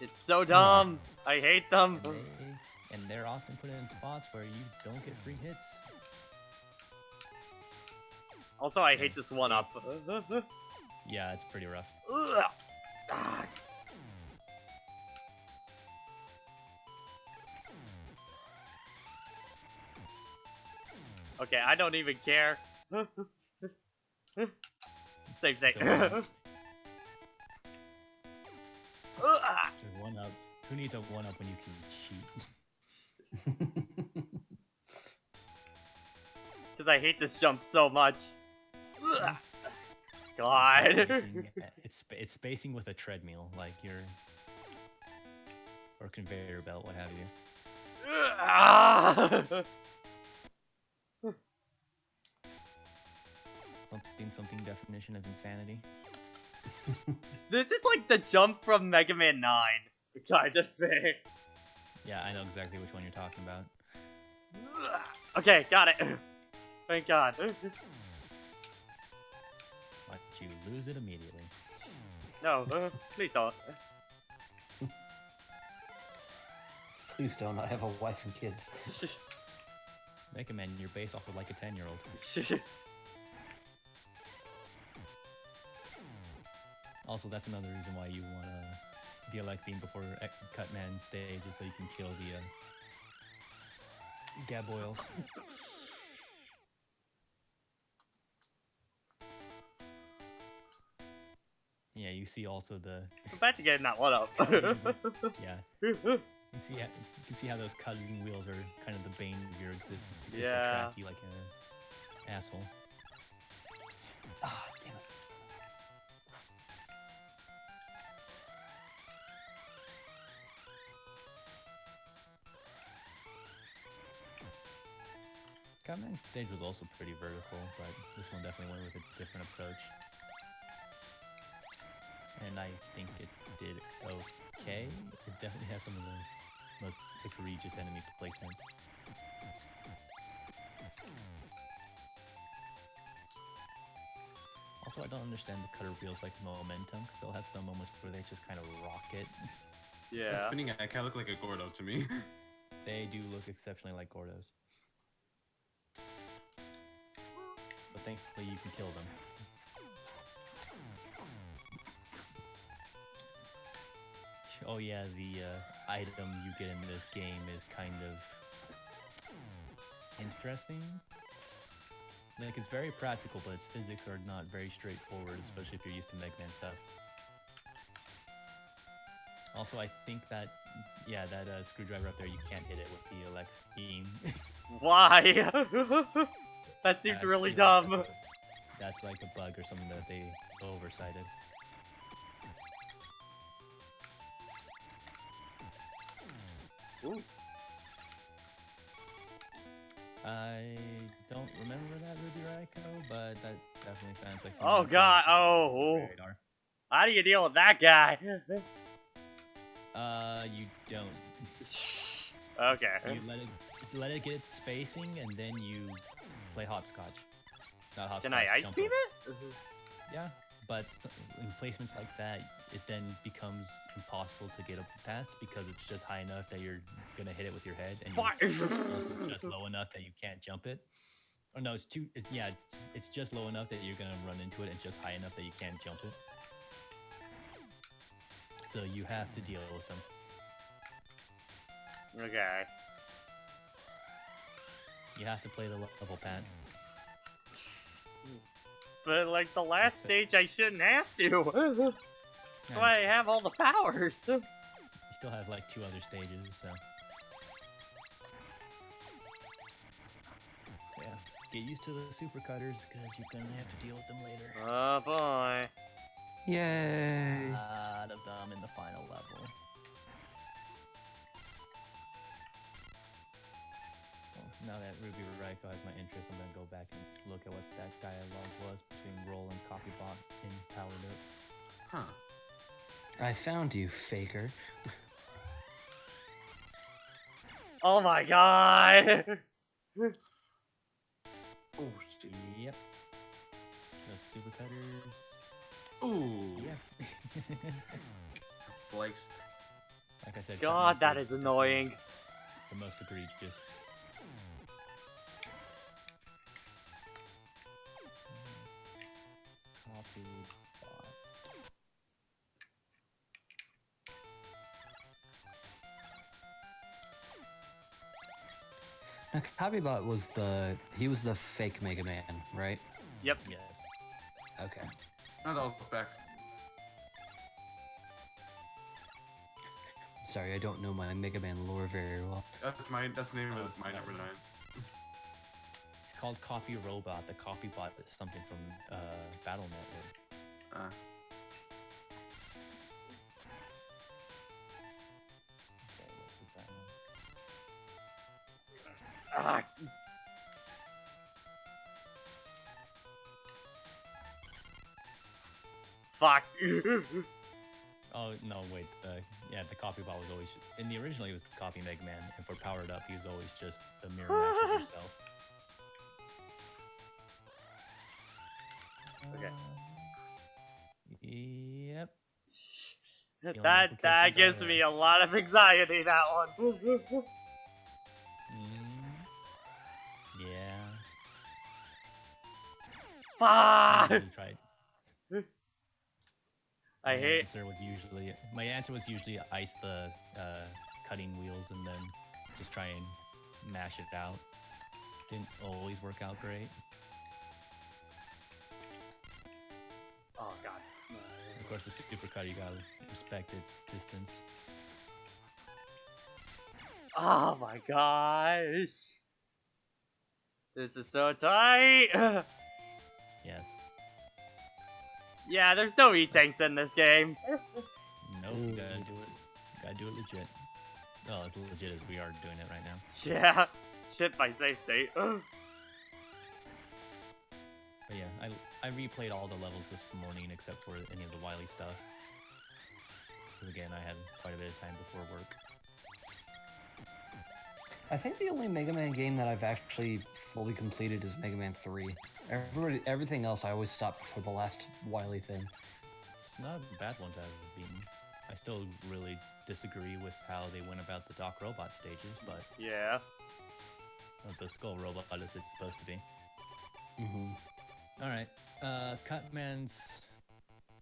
It's so dumb. I hate them. And they're often put in spots where you don't get free hits. Also, I hate this one up. Yeah, it's pretty rough. Ugh. Ah. Okay, I don't even care. Save. So, so one up. Who needs a one up when you can cheat? Because I hate this jump so much. Ugh. God. It's spacing with a treadmill, like or conveyor belt, what have you. Something definition of insanity. This is like the jump from Mega Man 9 kind of thing. Yeah, I know exactly which one you're talking about. Okay, got it. Thank God. But you lose it immediately. No, please don't. Please don't. I have a wife and kids. Mega Man, you're based off of like a 10-year-old. Also, that's another reason why you want the Elect Beam before Cutman stage, is so you can kill the Gaboils. Yeah, you see also the I'm about to get that one up. yeah. You can see how those cutting wheels are kind of the bane of your existence because they track you like an asshole. Ah, damn it. Cutman's stage was also pretty vertical, but this one definitely went with a different approach. And I think it did okay. It definitely has some of the most egregious enemy placements. Also, I don't understand the cutter wheels like momentum, because they'll have some moments where they just kind of rocket. Yeah. Spinning it, I kind of look like a Gordo to me. They do look exceptionally like Gordos. But thankfully you can kill them. Oh yeah, the item you get in this game is kind of interesting. Like, it's very practical, but its physics are not very straightforward, especially if you're used to Mega Man stuff. Also, I think that, yeah, that screwdriver up there, you can't hit it with the Elect Beam. Why? That seems really dumb. That's like a bug or something that they oversighted. Ooh. I don't remember that Ruby Raiko, but that definitely sounds like... Oh God! Oh. Radar. How do you deal with that guy? You don't. Okay. You let it get its spacing, and then you play hopscotch. Not hopscotch. Can I ice jump beam rope. it? Yeah, but in placements like that, it then becomes impossible to get up past because it's just high enough that you're gonna hit it with your head, and it's just low enough that you can't jump it. Or no, it's too. It's just low enough that you're gonna run into it, and just high enough that you can't jump it. So you have to deal with them. Okay. You have to play the level pad. But like the last stage, I shouldn't have to. That's why I have all the powers. You still have like 2 other stages, so yeah. Get used to the super cutters because you're gonna have to deal with them later. Oh boy. Yay! A lot of them in the final level. Well, now that Ruby Raiko has my interest, I'm gonna go back and look at what that dialogue was between Roll and Copybot in Power Loop. Huh. I found you, faker. Oh my God. Oh shit. Yep. Those super cutters. Ooh. Yeah. Sliced. Like I said, God, Cutman's that stage is annoying. The most egregious. Copybot. Now, Kabibot was he was the fake Mega Man, right? Yep. Yes. Okay. No, that was back. Sorry, I don't know my Mega Man lore very well. That's the name of my number 9. It's called Copy Robot. The Copybot is something from Battle Network. Okay, what's the time? Ah. Fuck. Oh no, wait. Yeah, the copy bot was always in the original. He was copy Mega Man, and for powered up, he was always just the mirror match of himself. Okay. Yep. That gives me a lot of anxiety, that one. Yeah. Fuck! You tried. I hate. My answer was usually ice the cutting wheels and then just try and mash it out. Didn't always work out great. Oh god. Of course, the supercut, you gotta respect its distance. Oh my gosh. This is so tight. Yes. Yeah, there's no E-tanks in this game. Nope, you gotta do it. You gotta do it legit. Oh, as legit as we are doing it right now. Yeah. Shit, my safe state. But yeah, I replayed all the levels this morning except for any of the Wily stuff. Because again, I had quite a bit of time before work. I think the only Mega Man game that I've actually fully completed is Mega Man 3. Everything else I always stop before the last Wily thing. It's not a bad one to have beaten. I still really disagree with how they went about the Doc Robot stages, but Yeah. the Skull Robot is it's supposed to be. Mm-hmm. Alright, Cutman's...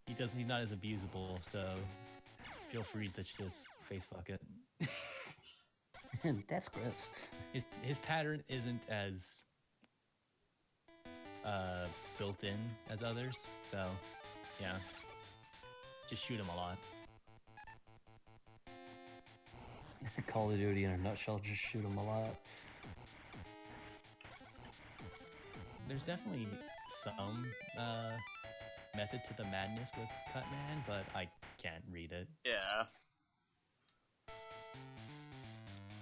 He's not as abusable, so feel free to just face fuck it. That's gross. His pattern isn't as built in as others, so yeah, just shoot him a lot. Call of Duty in a nutshell, just shoot him a lot. There's definitely some method to the madness with Cutman, but I can't read it. Yeah.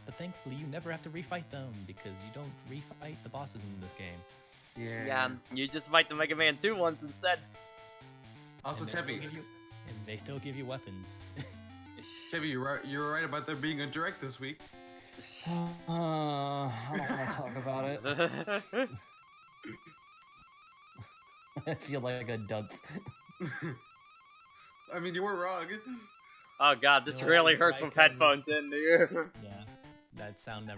But thankfully, you never have to refight them because you don't refight the bosses in this game. Yeah, you just fight the Mega Man 2 ones instead. Also, And they still give you weapons. Chevy, you were right about there being a direct this week. I don't want to talk about it. I feel like a dunce. I mean, you were wrong. Oh god, this really hurts with headphones in here. Yeah, that sound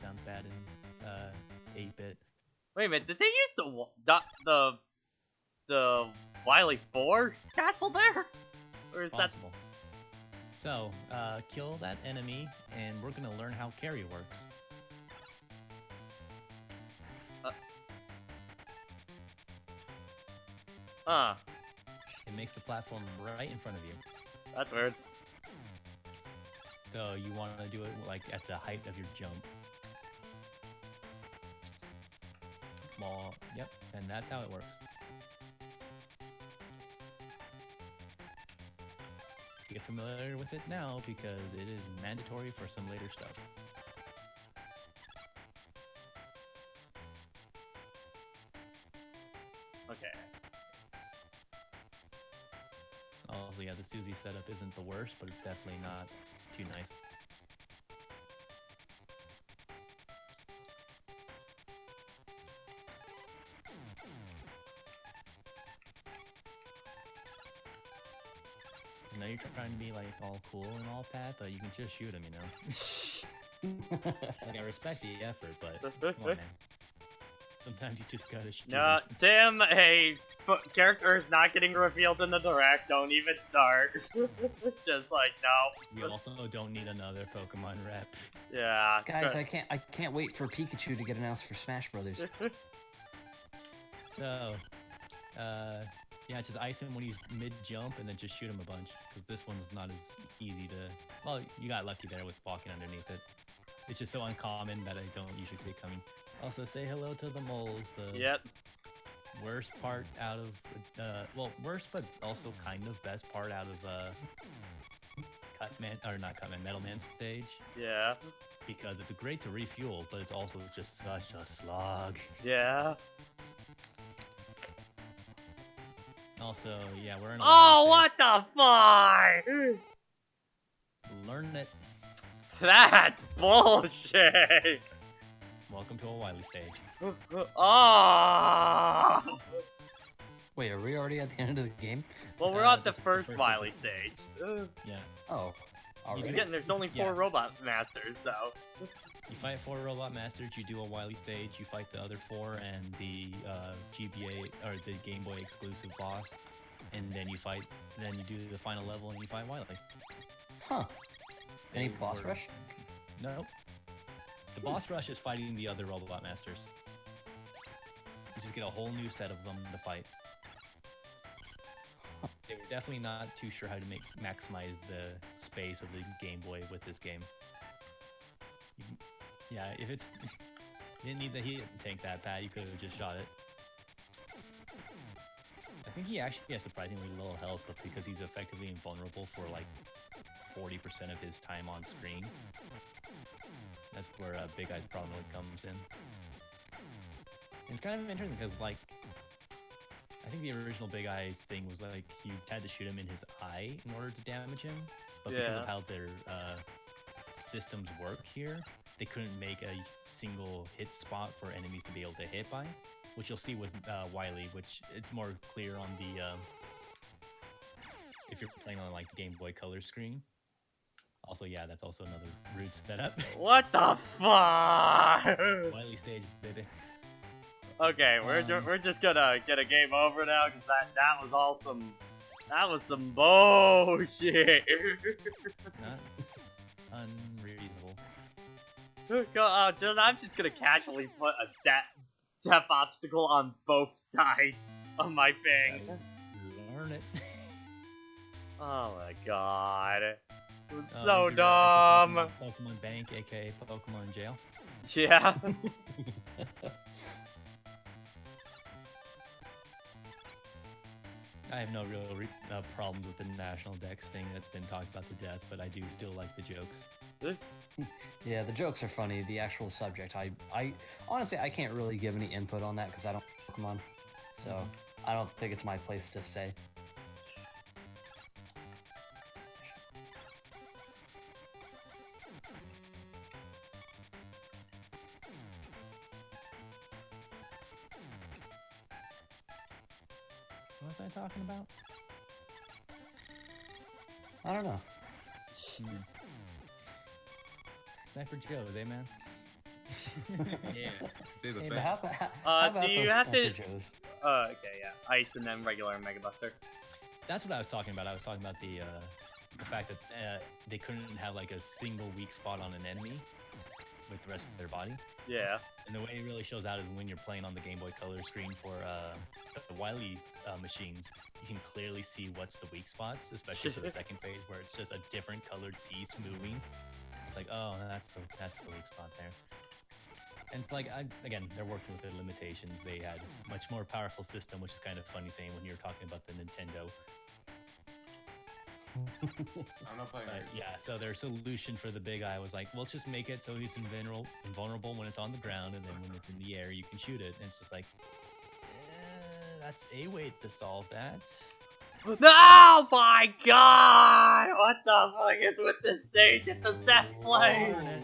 sounds bad in 8-bit. Wait a minute, did they use the Wily 4 castle there? Or is that... Possible. So, kill that enemy, and we're gonna learn how carry works. It makes the platform right in front of you. That's weird. So you want to do it like at the height of your jump. Small, yep, and that's how it works. Get familiar with it now because it is mandatory for some later stuff. Okay. Also, yeah, the Suzy setup isn't the worst, but it's definitely not too nice. I know you're trying to be like all cool and all Pat, but you can just shoot him, you know? Like, I respect the effort, but come on, man. Sometimes you just gotta shoot No, him. Tim, hey, character is not getting revealed in the direct, don't even start. Just like, no. We also don't need another Pokemon rep. Yeah. Guys, I can't wait for Pikachu to get announced for Smash Brothers. So, yeah, just ice him when he's mid-jump and then just shoot him a bunch. Because this one's not as easy to... Well, you got lucky there with walking underneath it. It's just so uncommon that I don't usually see it coming. Also, say hello to the moles. The worst part out of... well, worst, but also kind of best part out of Metal Man stage. Yeah. Because it's great to refuel, but it's also just such a slog. Yeah. Also, yeah, we're in a Oh, Wily what the fuck? stage. Learn it. That's bullshit. Welcome to a Wily stage. Oh. Wait, are we already at the end of the game? Well, we're on the This is the first first of Wily the- stage. Yeah. Oh, already. Again, there's only 4 Yeah. robot masters, so. You fight 4 robot masters, you do a Wily stage, you fight the other 4 and the GBA or the Game Boy exclusive boss, and then you do the final level and you fight Wily. Huh. Any They boss were- rush? Nope. The boss rush is fighting the other robot masters. You just get a whole new set of them to fight. They were definitely not too sure how to maximize the space of the Game Boy with this game. Yeah, if it's you didn't need the heat tank that bad, you could have just shot it. I think he actually has surprisingly low health, but because he's effectively invulnerable for like 40% of his time on screen, that's where Big Eye's problem really comes in. And it's kind of interesting because like I think the original Big Eye's thing was like you had to shoot him in his eye in order to damage him, but because Yeah. of how their systems work here, they couldn't make a single hit spot for enemies to be able to hit by, which you'll see with Wily, which it's more clear on the if you're playing on like the Game Boy Color screen. Also, yeah, that's also another rude setup. What the fuck? Wily stage, baby. Okay, we're just gonna get a game over now because that was all some bullshit. Not unreasonable. I'm just gonna casually put a death obstacle on both sides of my thing. Learn it. Oh my god. It's Oh, so you do that dumb. at Pokemon Bank, aka Pokemon Jail. Yeah. I have no real problems with the National Dex thing that's been talked about to death, but I do still like the jokes. Yeah, the jokes are funny. The actual subject, I honestly, I can't really give any input on that because I don't play Pokemon, so I don't think it's my place to say. What was I talking about? I don't know. Sniper Joe, eh, man? Yeah. They're the Hey, best. but how about do you those have to- Sniper Joes? Okay, yeah. Ice and then regular Mega Buster. That's what I was talking about. I was talking about the fact that they couldn't have like a single weak spot on an enemy with the rest of their body. Yeah. And the way it really shows out is when you're playing on the Game Boy Color screen for the Wily machines, you can clearly see what's the weak spots, especially for the second phase where it's just a different colored piece moving. It's like, oh, that's the weak spot there. And it's like, again, they're working with their limitations. They had a much more powerful system, which is kind of funny saying when you're talking about the Nintendo. I'm not playing But it. yeah, so their solution for the Big Eye was like, well, let's just make it so he's invulnerable when it's on the ground, and then when it's in the air, you can shoot it. And it's just like, that's a way to solve that. Oh my god! What the fuck is with this stage? It's a set play! Darn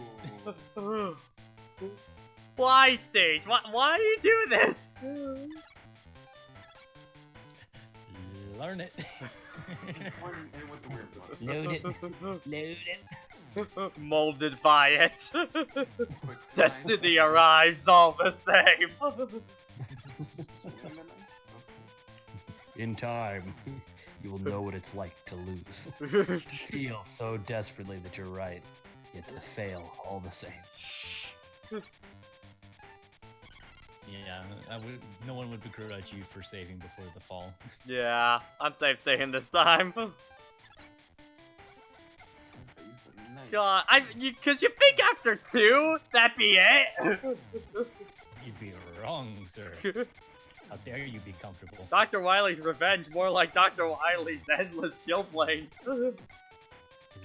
it. Why stage? Why do you do this? Learn it. One and with the weird one. Load it. Load it. Molded by it. Quick Destiny arrives all the same. In time, you will know what it's like to lose. Feel so desperately that you're right, yet to fail all the same. Yeah, no one would begrudge you for saving before the fall. Yeah, I'm safe staying this time. God, cause you think after 2, that'd be it? You'd be wrong, sir. How dare you be comfortable? Dr. Wily's revenge, more like Dr. Wily's endless kill planes. His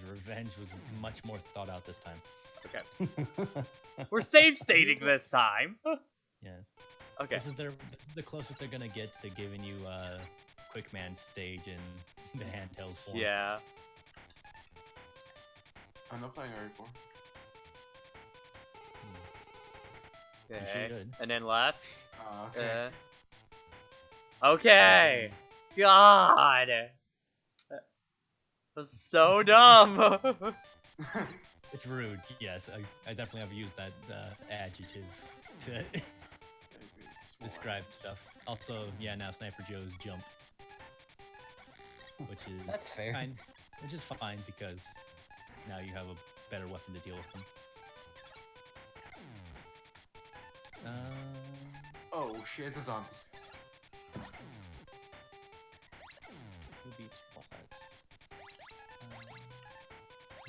revenge was much more thought out this time. Okay. We're save stating this time. Yes. Okay. This is the closest they're gonna get to giving you Quick Man stage in the handheld form. Yeah. I'm not playing RE4. Okay. should. And then left. Okay. Okay. God. That's so dumb. It's rude. Yes, I definitely have used that adjective to describe stuff. Also, yeah, now Sniper Joe's jump, which is That's fair. Which is fine because now you have a better weapon to deal with them. Oh shit, it's a zombie. Who beats what?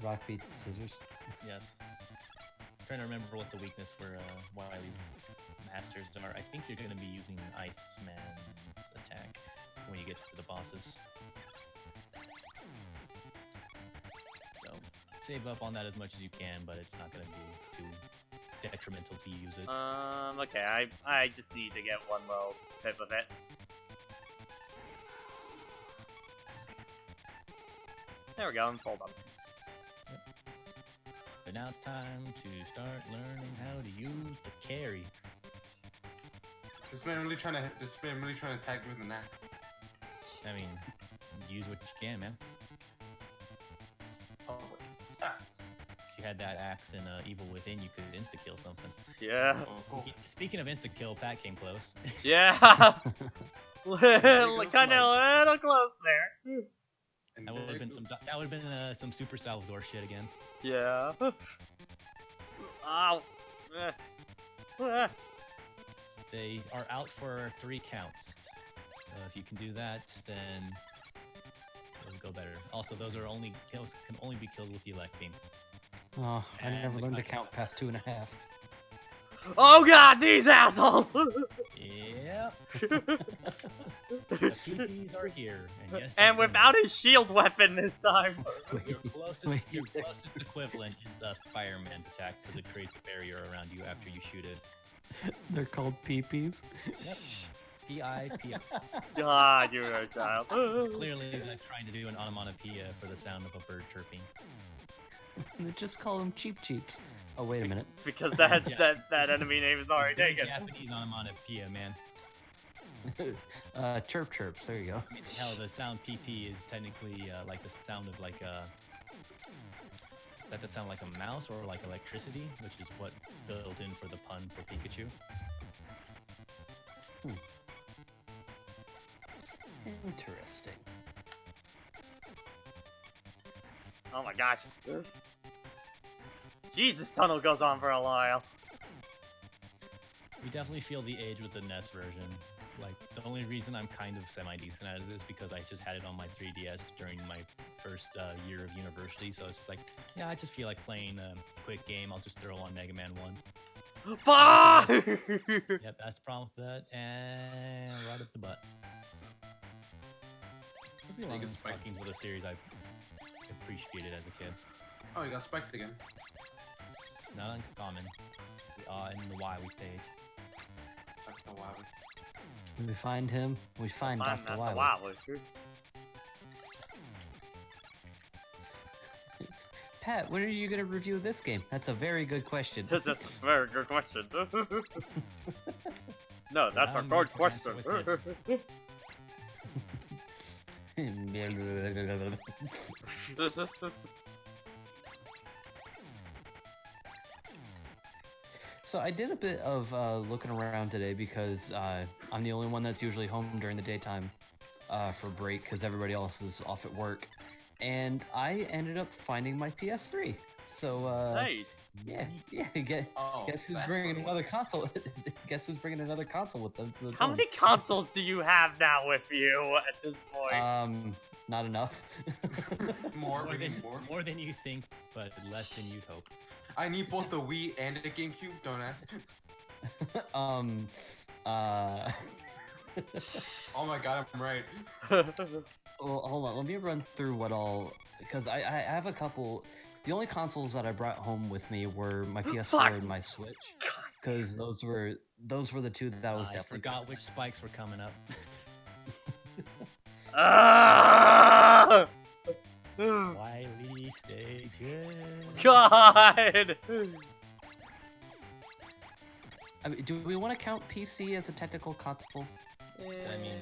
Rock beat scissors. Yes. I'm trying to remember what the weakness for Wily Masters are. I think you're going to be using Iceman's attack when you get to the bosses. So save up on that as much as you can, but it's not going to be too detrimental to use it. Okay, I just need to get one little tip of it. There we go, hold on. But now it's time to start learning how to use the carry. This man really trying to attack me with an axe. I mean, use what you can, man. Oh, If you had that axe in Evil Within, you could insta-kill something. Yeah. oh, cool. Speaking of insta-kill, Pat came close. Yeah. Kind of a little close there. And That would have been some Super Salvador shit again. Yeah. Ow. They are out for 3 counts. So if you can do that, then it'll go better. Also, those kills can only be killed with the elect beam. Oh, I And never the learned to cut- count past 2.5. Oh god, these assholes! Yep. The PPs are here, and yes. And that's without his shield weapon this time. your closest equivalent is a fireman's attack because it creates a barrier around you after you shoot it. They're called peepees. Yep. P-I-P-I. God, you're a child. Clearly, they're trying to do an onomatopoeia for the sound of a bird chirping. They just call them cheap cheeps. Oh, wait a minute. Because that enemy name is already taken. Japanese onomatopoeia, man. Chirp chirps. There you go. I mean, hell, the sound PP is technically like the sound of like a. That does sound like a mouse or like electricity, which is what built in for the pun for Pikachu. Interesting. Oh my gosh. Jesus, tunnel goes on for a while. We definitely feel the age with the NES version. Like, the only reason I'm kind of semi-decent at it is because I just had it on my 3DS during my first year of university, so it's just like, yeah, I just feel like playing a quick game, I'll just throw on Mega Man 1. Fuck! Yep, that's the problem with that, and right up the butt. Could be one of it's those spiked. fucking with a series I've appreciated as a kid. Oh, you got spiked again. It's not uncommon in the Wily stage. Fuck the Wily. When we find him, we find I'm Dr. not the Wily. Wily. Pat, when are you going to review this game? That's a very good question. That's a very good question. No, that's a Allow me good to question. answer with So I did a bit of looking around today because I'm the only one that's usually home during the daytime for break because everybody else is off at work. And I ended up finding my PS3. So Nice. yeah, guess who's that's bringing funny. another console? Guess who's bringing another console with them? To the How home? many consoles do you have now with you at this point? Not enough. More, we need more. More than you think, but less than you'd hope. I need both the Wii and the GameCube. Don't ask. Oh my god, I'm right. Well, hold on. Let me run through what all, because I have a couple. The only consoles that I brought home with me were my PS4 Fuck. and my Switch, because those were the two that I was I definitely. forgot which spikes were coming up. Ah! Wily stages. God! I mean, do we want to count PC as a technical console? I mean,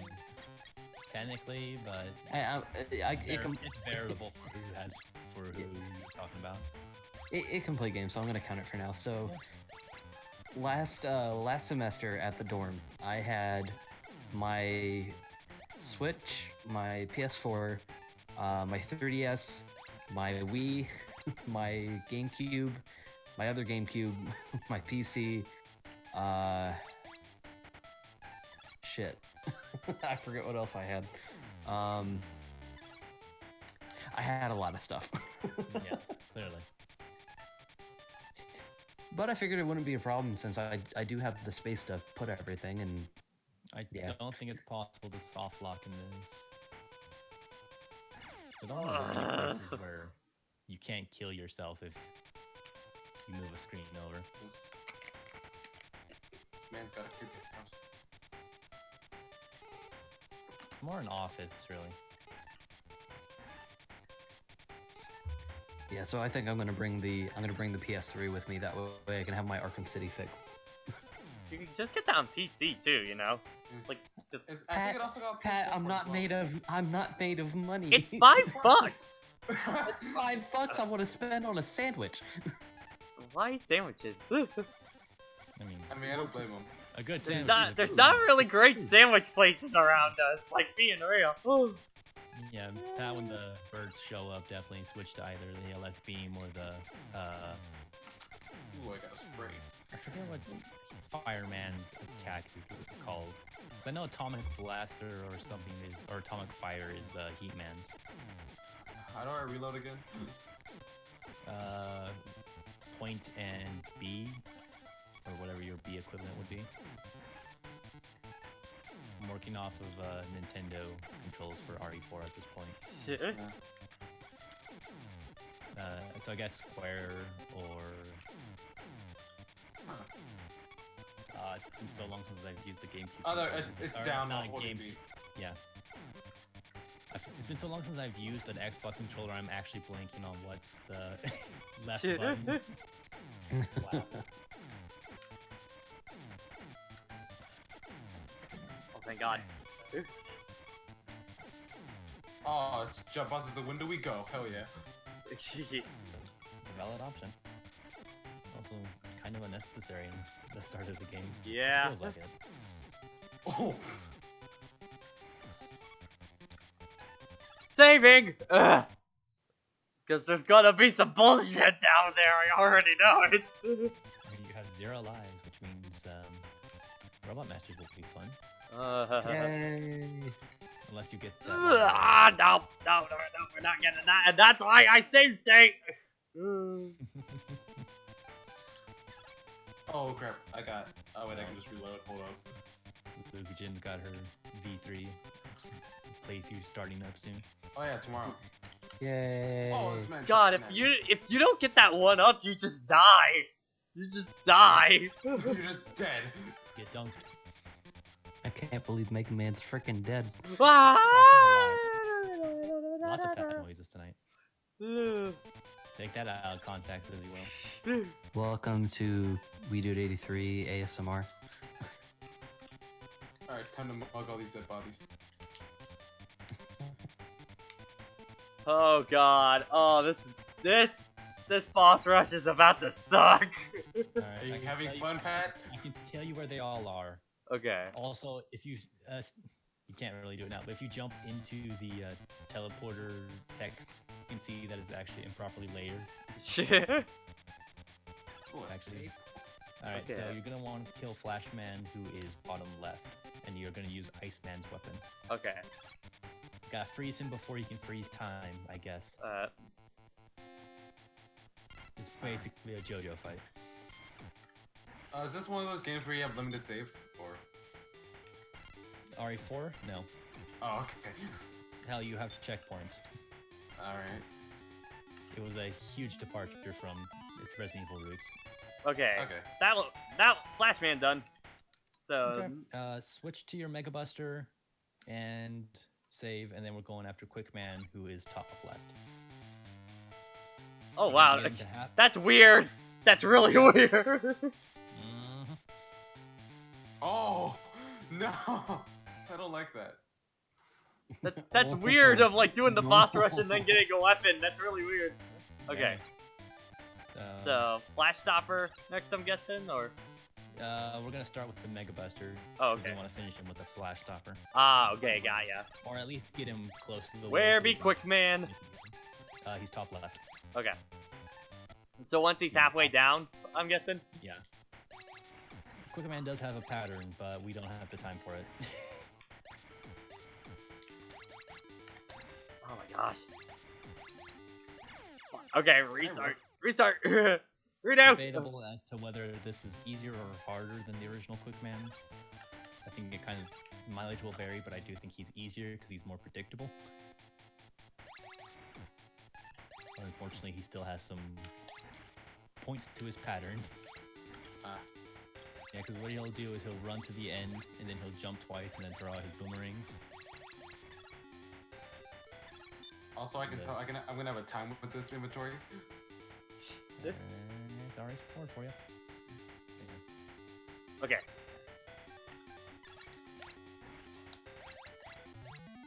technically, but It it's variable for who you're talking about. can play games, so I'm gonna count it for now. So, last semester at the dorm, I had my Switch, my PS4, my 3DS, my Wii, my GameCube, my other GameCube, my PC. Shit. I forget what else I had. I had a lot of stuff. Yes, clearly. But I figured it wouldn't be a problem since I do have the space to put everything, and I Yeah. don't think it's possible to soft lock in this. So don't there any places where you can't kill yourself if you move a screen over. This man's got a creepy house. More an office, really. yeah. So I think I'm gonna bring the PS3 with me. That way I can have my Arkham City fix. You can just get that on PC too, you know? Like, just, I think it also got Pat, PS4 I'm not made of money. it's $5! It's $5 I want to spend on a sandwich. Why sandwiches? I mean, I don't blame him. a good There's sandwich. not, is a there's good not one. really great sandwich places around us, like being real. Yeah, that when the birds show up, definitely switch to either the LF beam or the Ooh, I got a spray. I forget what fireman's attack is called. I know atomic blaster or something is, or atomic fire is Heatman's. How do I reload again? Point and B, or whatever your B equivalent would be. I'm working off of Nintendo controls for RE4 at this point. Shit. So I guess square or it's been so long since I've used the GameCube. Oh, there, controller. it's Or down. not I'll hold Game. it. Yeah. It's been so long since I've used an Xbox controller. I'm actually blanking on what's the left Shit. button. Wow. Oh, thank God. Oh, let's jump out the window we go. Hell yeah. A valid option. Also, kind of unnecessary in the start of the game. Yeah. Feels like it. Oh, Saving! Ugh! Because there's gonna be some bullshit down there, I already know it. I mean, you have 0 lives, which means Robot Masters will be fun. Yay! Unless you get No, that. no, we're not getting that, and that's why I save state! oh crap! I got. Oh wait, I can just reload. Hold up. Luke Jim's got her V3 playthrough starting up soon. Oh yeah, tomorrow. Yay! Oh, this man. God, if you don't get that one up, you just die. You just die. You're just dead. Get dunked. I can't believe Mega Man's freaking dead. Ah! Lots of pet noises tonight. Take that out of context as you will. Welcome to WiiDude 83 ASMR. All right, time to mug all these dead bodies. Oh God. Oh, this boss rush is about to suck. Alright, Are you having fun, Pat? I can tell you where they all are. Okay. Also, if you you can't really do it now, but if you jump into the teleporter text, you can see that it's actually improperly layered. Shit. Oh, Actually. Alright, so Okay. you're gonna want to kill Flashman, who is bottom left, and you're gonna use Iceman's weapon. Okay. Gotta freeze him before you can freeze time, I guess. It's basically a JoJo fight. Is this one of those games where you have limited saves? Or RE4? No. oh, okay. Hell, you have checkpoints. All right. It was a huge departure from its Resident Evil roots. Okay. Okay. That Flashman done. So Switch to your Mega Buster, and save, and then we're going after Quick Man, who is top left. Oh You wow, gotta get him to half. that's weird. That's really weird. Mhm. Oh no! I don't like that. That's weird of like doing the boss rush No. and then getting a weapon. That's really weird. Okay, so Flash Stopper next, I'm guessing, or we're gonna start with the Mega Buster. Oh, 'cause okay. We want to finish him with the Flash Stopper, okay, got ya. or at least get him close to the. Where so be we can- Quick Man? He's top left. Okay. So once he's halfway down, I'm guessing. Yeah. Quick Man does have a pattern, but we don't have the time for it. Oh my gosh. Okay, restart. Redo. Debatable as to whether this is easier or harder than the original Quick Man. I think it kind of mileage will vary, but I do think he's easier because he's more predictable. But unfortunately, he still has some points to his pattern. Yeah, because what he'll do is he'll run to the end, and then he'll jump twice, and then throw out his boomerangs. Also, I can tell. I'm gonna have a time with this inventory. And it's already forward for you. Okay.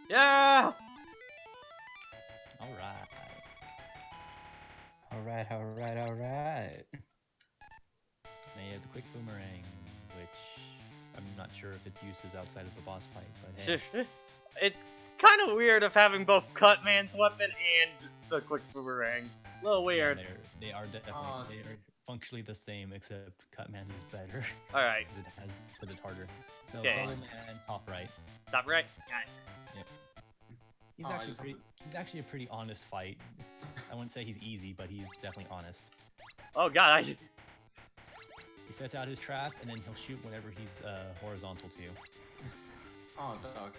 Yeah. All right. Alright. Now you have the quick boomerang, which I'm not sure if its use is outside of the boss fight, but hey. It's kind of weird of having both Cutman's weapon and the quick boomerang. A little weird. They are definitely they are functionally the same, except Cutman's is better All right. because it's harder. So Okay. Bubble Man, top right. Stop right. Got it. He's Oh, I actually just pretty. He's actually a pretty honest fight. I wouldn't say he's easy, but he's definitely honest. Oh god. He sets out his trap, and then he'll shoot whenever he's horizontal to you. Oh, dog.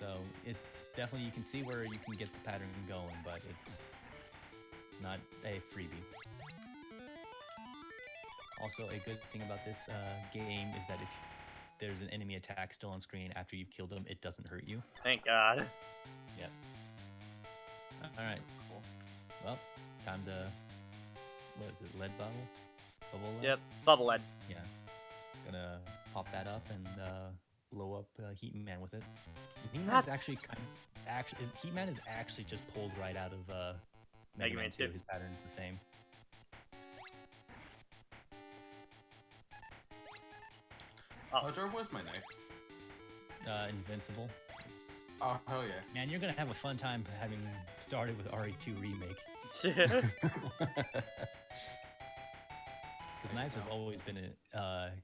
So it's definitely, you can see where you can get the pattern going, but it's not a freebie. Also, a good thing about this game is that if there's an enemy attack still on screen after you've killed them, it doesn't hurt you. Thank god. Yep. Alright, cool. Well, time to, what is it, lead bubble? Bubble lead? Yep. Bubble head. Yeah. Gonna pop that up and blow up Heat Man with it. Heat Man is actually Heat Man is actually just pulled right out of Mega Man 2. His pattern's the same. Oh, Jordan, where's my knife? Invincible. It's, Oh, hell yeah. man, you're gonna have a fun time having started with RE2 Remake. Because knives have always been in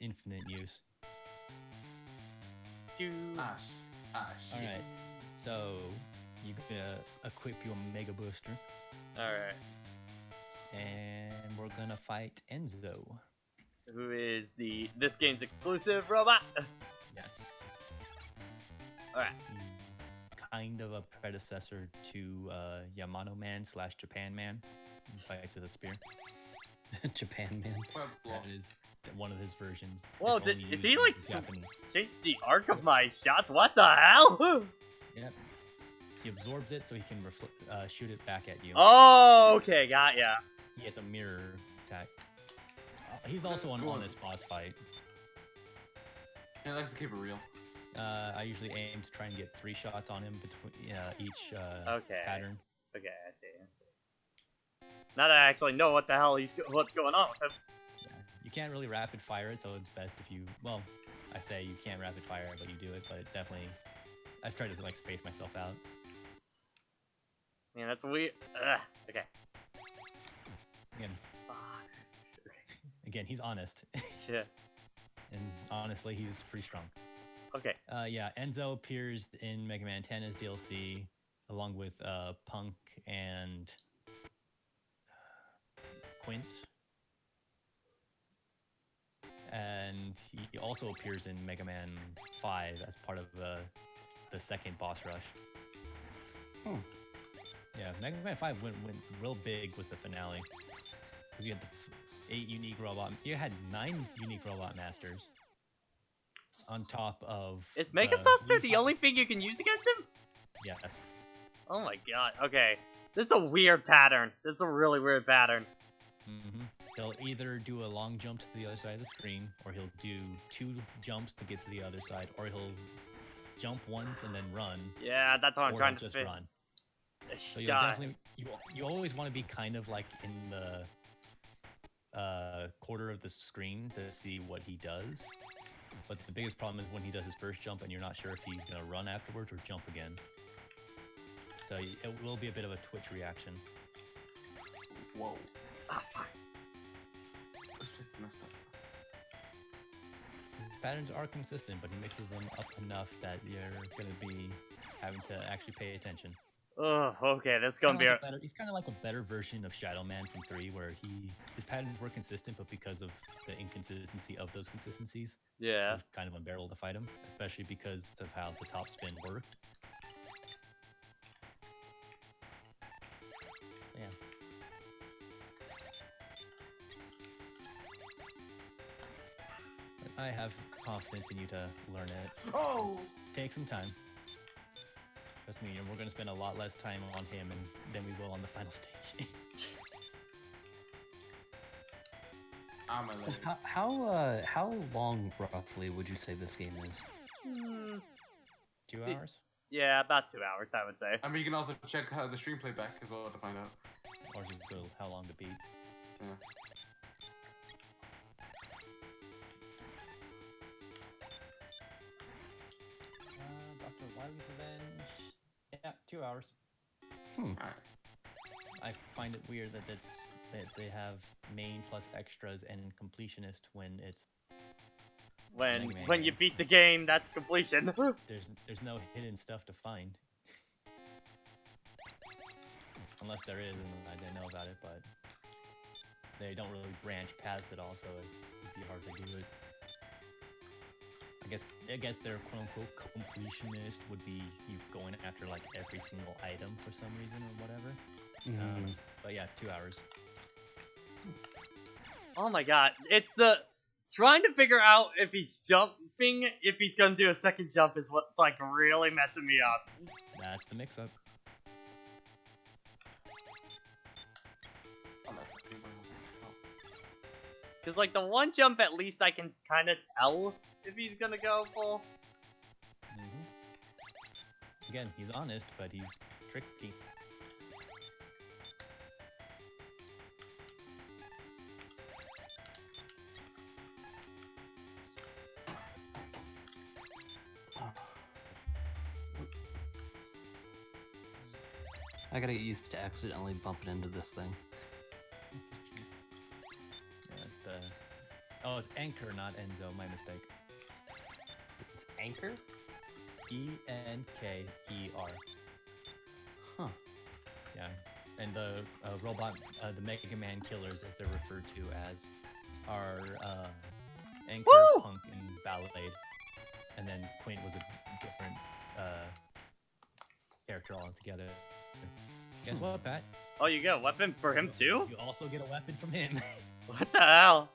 infinite use. Ash. Alright, so you're gonna equip your Mega Booster, Alright. and we're gonna fight Enzo. Who is this game's exclusive robot? Yes. Alright. Kind of a predecessor to Yamato Man / Japan Man. He fights with a spear. Japan Man. That is one of his versions. Whoa, It's only is used he in like Japanese. change the arc of my shots? What the hell? Yep. He absorbs it so he can shoot it back at you. Oh, okay, got ya. He has a mirror attack. He's also an honest boss fight. Yeah, likes to keep it real. I usually aim to try and get 3 shots on him between each Okay. pattern. Okay, I see. Now that I actually know what the hell what's going on with him. Yeah. You can't really rapid fire it, so it's best if you, well, I say you can't rapid fire it, but you do it, but definitely, I've tried to like space myself out. Man, that's weird. Ugh. Okay. Again, he's honest. Shit. And honestly, he's pretty strong. Okay. Yeah, Enzo appears in Mega Man 10 as DLC, along with Punk and Quint. And he also appears in Mega Man 5 as part of the second boss rush. Yeah, Mega Man 5 went real big with the finale. Because you had 8 unique robot... You had 9 unique robot masters. on top of. Is Mega Buster the Wii only thing you can use against him? Yes. Oh my god. Okay. This is a weird pattern. This is a really weird pattern. He'll either do a long jump to the other side of the screen, or he'll do 2 jumps to get to the other side, or he'll jump once and then run. Yeah, that's what I'm or trying he'll to just fit. run. So you'll God. definitely you always want to be kind of like in the quarter of the screen to see what he does. But the biggest problem is when he does his first jump and you're not sure if he's gonna run afterwards or jump again. So it will be a bit of a twitch reaction. Whoa. Ah, fuck. That's just messed up. His patterns are consistent, but he mixes them up enough that you're gonna be having to actually pay attention. Ugh, okay, that's gonna be He's kind of like a better version of Shadow Man from 3, where his patterns were consistent, but because of the inconsistency of those consistencies, it yeah. was kind of unbearable to fight him, especially because of how the top spin worked. Yeah. But I have confidence in you to learn it. Oh! Take some time. Trust me, we're gonna spend a lot less time on him than we will on the final stage. I'm a So lady. how long roughly would you say this game is? 2 hours? Yeah, about 2 hours, I would say. I mean, you can also check the stream playback as well to find out. Or just how long to beat. Yeah. Dr. Wily's Revenge. Yeah, 2 hours. Alright. I find it weird that they have main plus extras and completionist when it's When Mega Man when you game. beat the game, that's completion. there's no hidden stuff to find. Unless there is, and I didn't know about it, but they don't really branch paths at all, so it'd be hard to do it. I guess their quote-unquote completionist would be you going after like every single item for some reason or whatever. But yeah, 2 hours. Oh my god, it's the trying to figure out if he's jumping, if he's gonna do a second jump is what's like really messing me up. That's the mix-up. Oh, no, Game Boy has Cause like the one jump at least I can kinda tell if he's gonna go full. Again, he's honest, but he's tricky. I gotta get used to accidentally bumping into this thing. Yeah, oh, it's Anchor, not Enzo. My mistake. It's Anchor? E-N-K-E-R. Huh. Yeah, and the robot, the Mega Man killers, as they're referred to as, are Anchor, Woo! Punk, and Ballade. And then Quint was a different character altogether. Guess what, Pat? Oh, you get a weapon for him too? You also get a weapon from him. What the hell?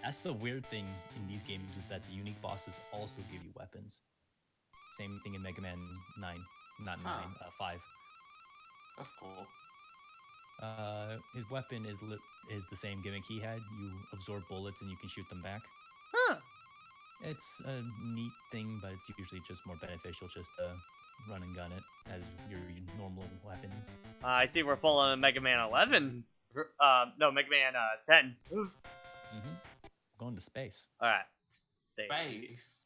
That's the weird thing in these games, is that the unique bosses also give you weapons. Same thing in Mega Man 9. Not 9, 5. That's cool. His weapon is the same gimmick he had. You absorb bullets and you can shoot them back. Huh. It's a neat thing, but it's usually just more beneficial just to run and gun it as your normal weapons. I see we're full on Mega Man 11. No, Mega Man 10. Going to space. Alright. Space.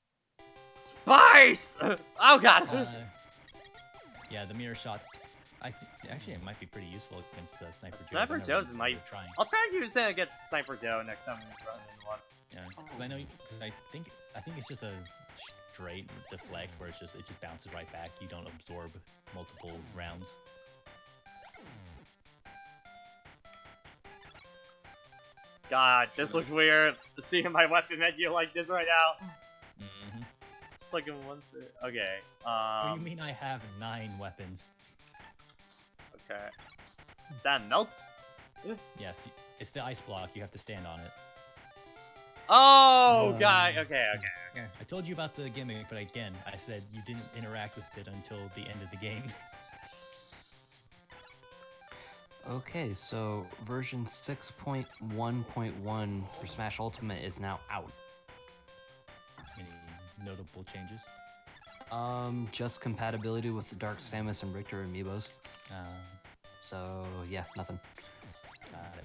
Spice! Oh god! Yeah, the mirror shots. Actually, it might be pretty useful against the Sniper Joes. Sniper I never Joes really might. trying. I'll try to use it against Sniper Joe next time we run in one. Yeah, because I know. Cause I think it's just a straight deflect where it just bounces right back. You don't absorb multiple rounds. God, this looks weird. Seeing my weapon menu like this right now. Just looking one thing. Okay. What do you mean I have 9 weapons? Okay. That melt? Yes, it's the ice block. You have to stand on it. Oh, guy. Okay. Yeah, I told you about the gimmick, but again, I said you didn't interact with it until the end of the game. Okay, so version 6.1.1 for Smash Ultimate is now out. Any notable changes? Just compatibility with the Dark Samus and Richter amiibos. Uh, So yeah, nothing. Got it.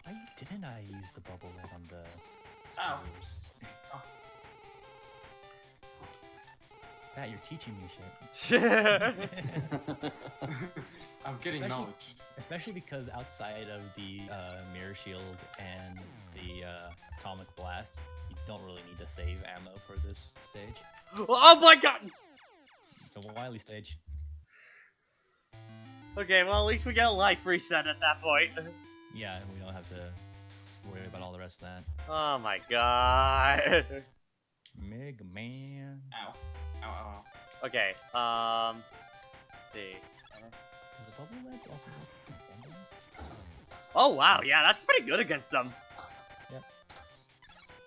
Why didn't I use the bubble light on the Ow. screws? Oh. Pat, you're teaching me shit. I'm getting Especially- knowledge. Especially because outside of the Mirror Shield and the Atomic Blast, you don't really need to save ammo for this stage. Oh my god! It's a Wily stage. Okay, well, at least we get a life reset at that point. Yeah, we don't have to worry about all the rest of that. Oh my god. Mega Man. Ow. Ow, ow, ow. Okay, see. Does the bubble lights also work for bubble? Oh wow, yeah, that's pretty good against them. Yep.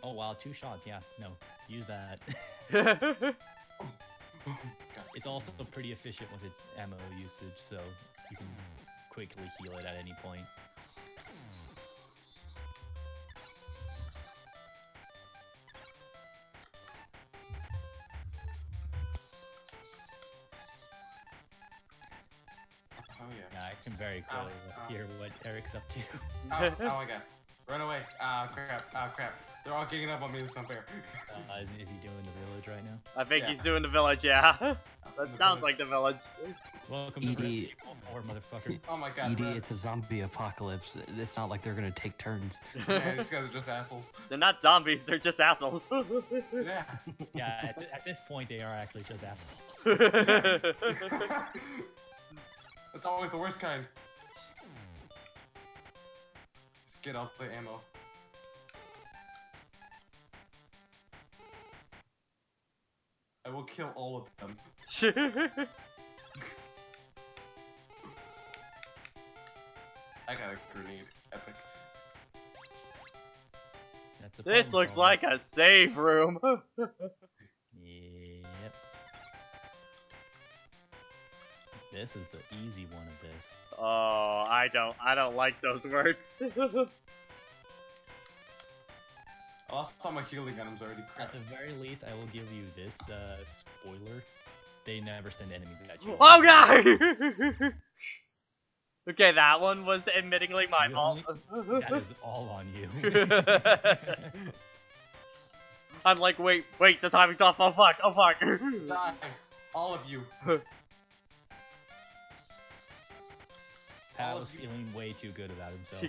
Oh wow, 2 shots. Yeah, no, use that. It's also pretty efficient with its ammo usage, so you can quickly heal it at any point. Oh yeah. Yeah, I can very clearly hear what Eric's up to. Oh my god. Run away. Crap. Crap. They're all ganging up on me. This is unfair. Is he doing the village right now? I think Yeah. he's doing the village, yeah. That sounds like the village. Welcome to ED. Resident Evil 4, motherfucker. Oh my god. ED, run. it's a zombie apocalypse. It's not like they're gonna take turns. Man, these guys are just assholes. They're not zombies, they're just assholes. Yeah. Yeah, at this point, they are actually just assholes. It's always the worst kind. Just get off the ammo. I will kill all of them. I got a grenade. Epic. That's a This problem looks solver. like a save room. Yep. This is the easy one of this. Oh, I don't like those words. I lost all my healing items already. At Crap. the very least, I will give you this spoiler. They never send enemies at you. Oh god! Okay, that one was admittingly my You fault. That is all on you. I'm like, wait, the timing's off. Oh fuck. Die. All of you. Pat All of was you. feeling way too good about himself.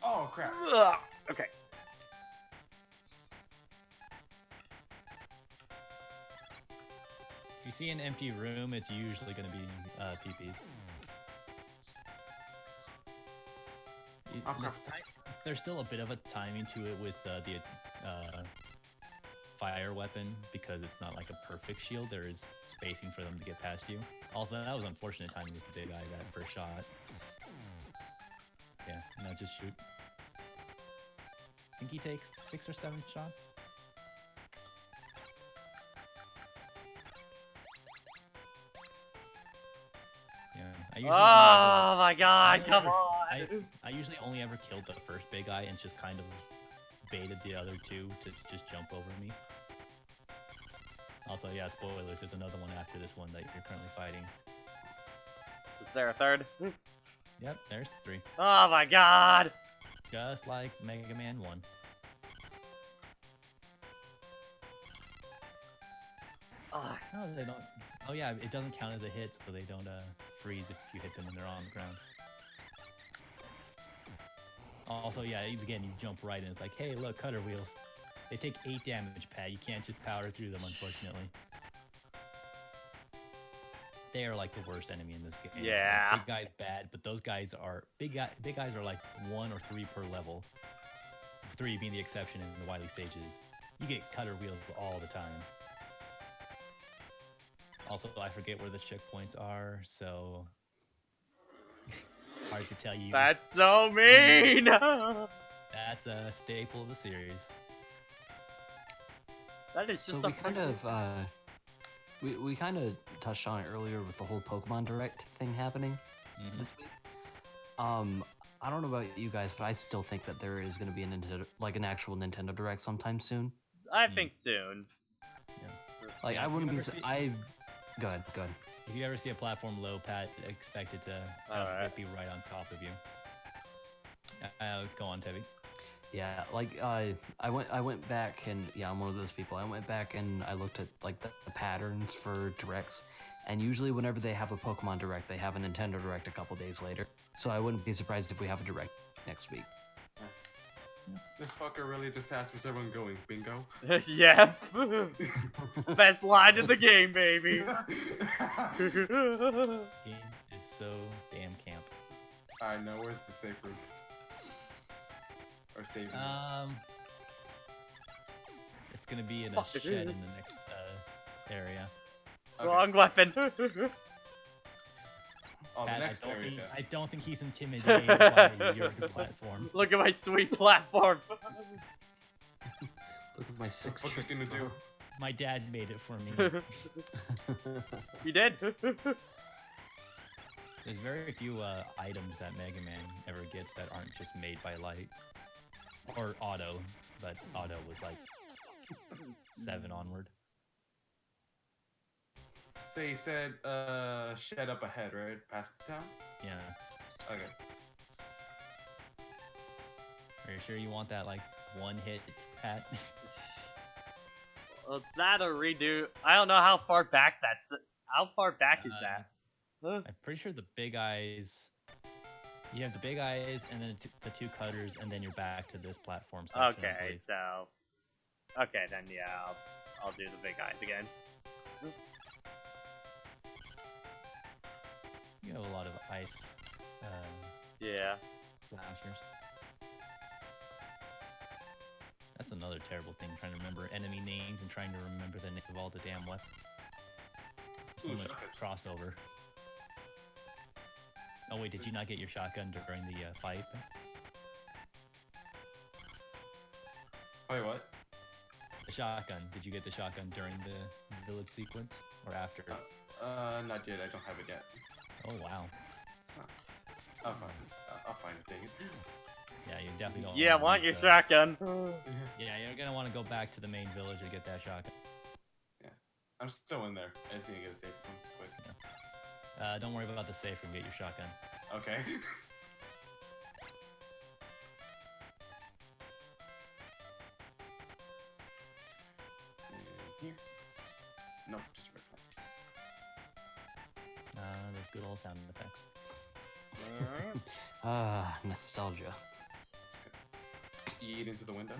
Oh crap. Ugh, okay. If you see an empty room, it's usually going to be PPs. Oh, crap. There's still a bit of a timing to it with the fire weapon because it's not like a perfect shield. There is spacing for them to get past you. Also, that was unfortunate timing with the big guy that first shot. Yeah, now just shoot. I think he takes 6 or 7 shots. Yeah, I usually Oh my god, come on. I usually only ever killed the first big guy and just kind of baited the other 2 to just jump over me. Also, yeah, spoilers, there's another one after this one that you're currently fighting. Is there a third? Yep, there's 3. Oh my god. Just like Mega Man 1. Ugh. No, they don't. Oh yeah, it doesn't count as a hit, so they don't freeze if you hit them when they're on the ground. Also, yeah, again, you jump right in. It's like, hey, look, cutter wheels. They take 8 damage, Pat. You can't just power through them, unfortunately. They are like the worst enemy in this game. Yeah. Like, big guy's bad, but those guys are big guys are like 1 or 3 per level. 3 being the exception in the Wily stages. You get cutter wheels all the time. Also, I forget where the checkpoints are, so Hard to tell you. That's so mean! That's a staple of the series. That is So just we kind of we kind of touched on it earlier with the whole Pokemon Direct thing happening this week. I don't know about you guys, but I still think that there is going to be an actual Nintendo Direct sometime soon. I think soon. Like Yeah, I if you wouldn't be. ever see- Go ahead. If you ever see a platform low, Pat, expect it to Alright. it be right on top of you. Go on, Tevy. Yeah, like I went back and I'm one of those people. I went back and I looked at like the patterns for directs, and usually whenever they have a Pokemon Direct, they have a Nintendo Direct a couple days later. So I wouldn't be surprised if we have a Direct next week. This fucker really just asked where's everyone going. Bingo. Yeah. Best line in the game, baby. Game is so damn camp. I know, where's the safe room? Or save room? It's gonna be in a Fuck. shed in the next area. Okay. Wrong weapon. Oh, the Pat, next area. I don't think he's intimidated by your platform. Look at my sweet platform. Look at my What six the fuck trick. you gonna do? My dad made it for me. You did? There's very few items that Mega Man ever gets that aren't just made by Light. Or Auto, but Auto was like 7 onward. So you said, shed up ahead, right? Past the town? Yeah. Okay. Are you sure you want that like one hit, Pat? Well, that or redo. I don't know how far back that's. How far back is that? Huh? I'm pretty sure the big eyes. You have the big eyes, and then the two cutters, and then you're back to this platform section. I Okay, believe. so. Okay, then yeah, I'll do the big eyes again. You have a lot of ice Yeah. slashers. That's another terrible thing, trying to remember enemy names and trying to remember the name of all the damn weapons. So Ooh, much shotgun. crossover. Oh wait, did you not get your shotgun during the fight? Wait, what? The shotgun. Did you get the shotgun during the village sequence or after? Not yet. I don't have it yet. Oh wow. I'll find it. I'll find it, dang it. Yeah, you definitely don't. Yeah, wanna want leave your the- shotgun. Yeah, you're gonna want to go back to the main village to get that shotgun. I'm still in there. I just need to get a safe room quick. Don't worry about the safe room. Get your shotgun. Okay. And here. Nope, just right Those good old sound effects. Nostalgia. Eat into the window.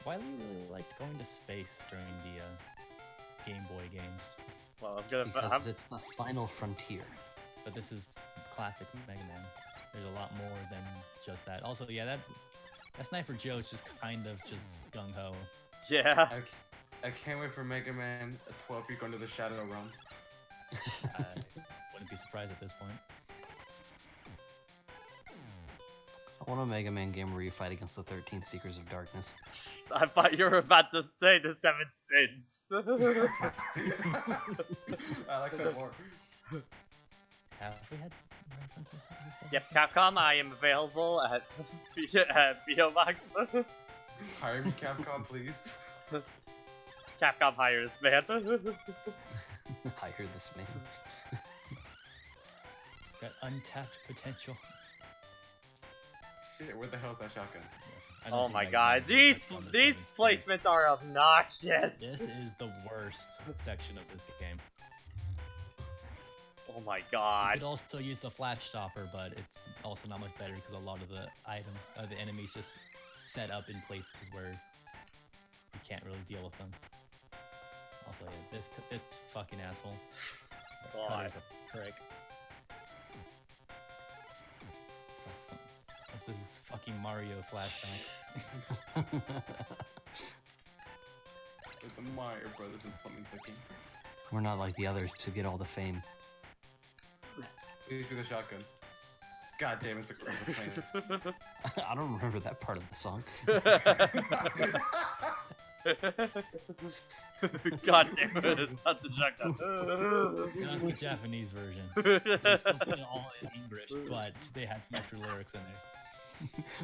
Wily really liked going to space during the Game Boy games, Well, I'm gonna. Because it's the final frontier. but this is classic Mega Man. There's a lot more than just that. Also, yeah, that Sniper Joe's just kind of just gung ho. Yeah. I can't wait for Mega Man 12 feet under the Shadow Realm. Wouldn't be surprised at this point. I want a Mega Man game where you fight against the 13 Seekers of Darkness. I thought you were about to say the 7 sins. I like that more. Have we had references to this? Yep, Capcom, I am available at PO Box. Hire me, Capcom, please. Capcom hires, man. I hear this man. Got untapped potential. Shit, where the hell is that shotgun? I don't Oh think my Mega god, Man these touched on the these settings. placements are obnoxious. This is the worst section of this game. Oh my You god. could also use the flash stopper, but it's also not much better because a lot of the the enemies just set up in places where you can't really deal with them. Also, yeah, this fucking asshole. God. Cutter's a prick. This is fucking Mario flashbacks. With the Mario Brothers and plumbing cooking. We're not like the others to get all the fame. Please be the shotgun. God damn, it's a planet. I don't remember that part of the song. God damn it, it's not the shotgun. That's the Japanese version. They still put it all in English, but they had some extra lyrics in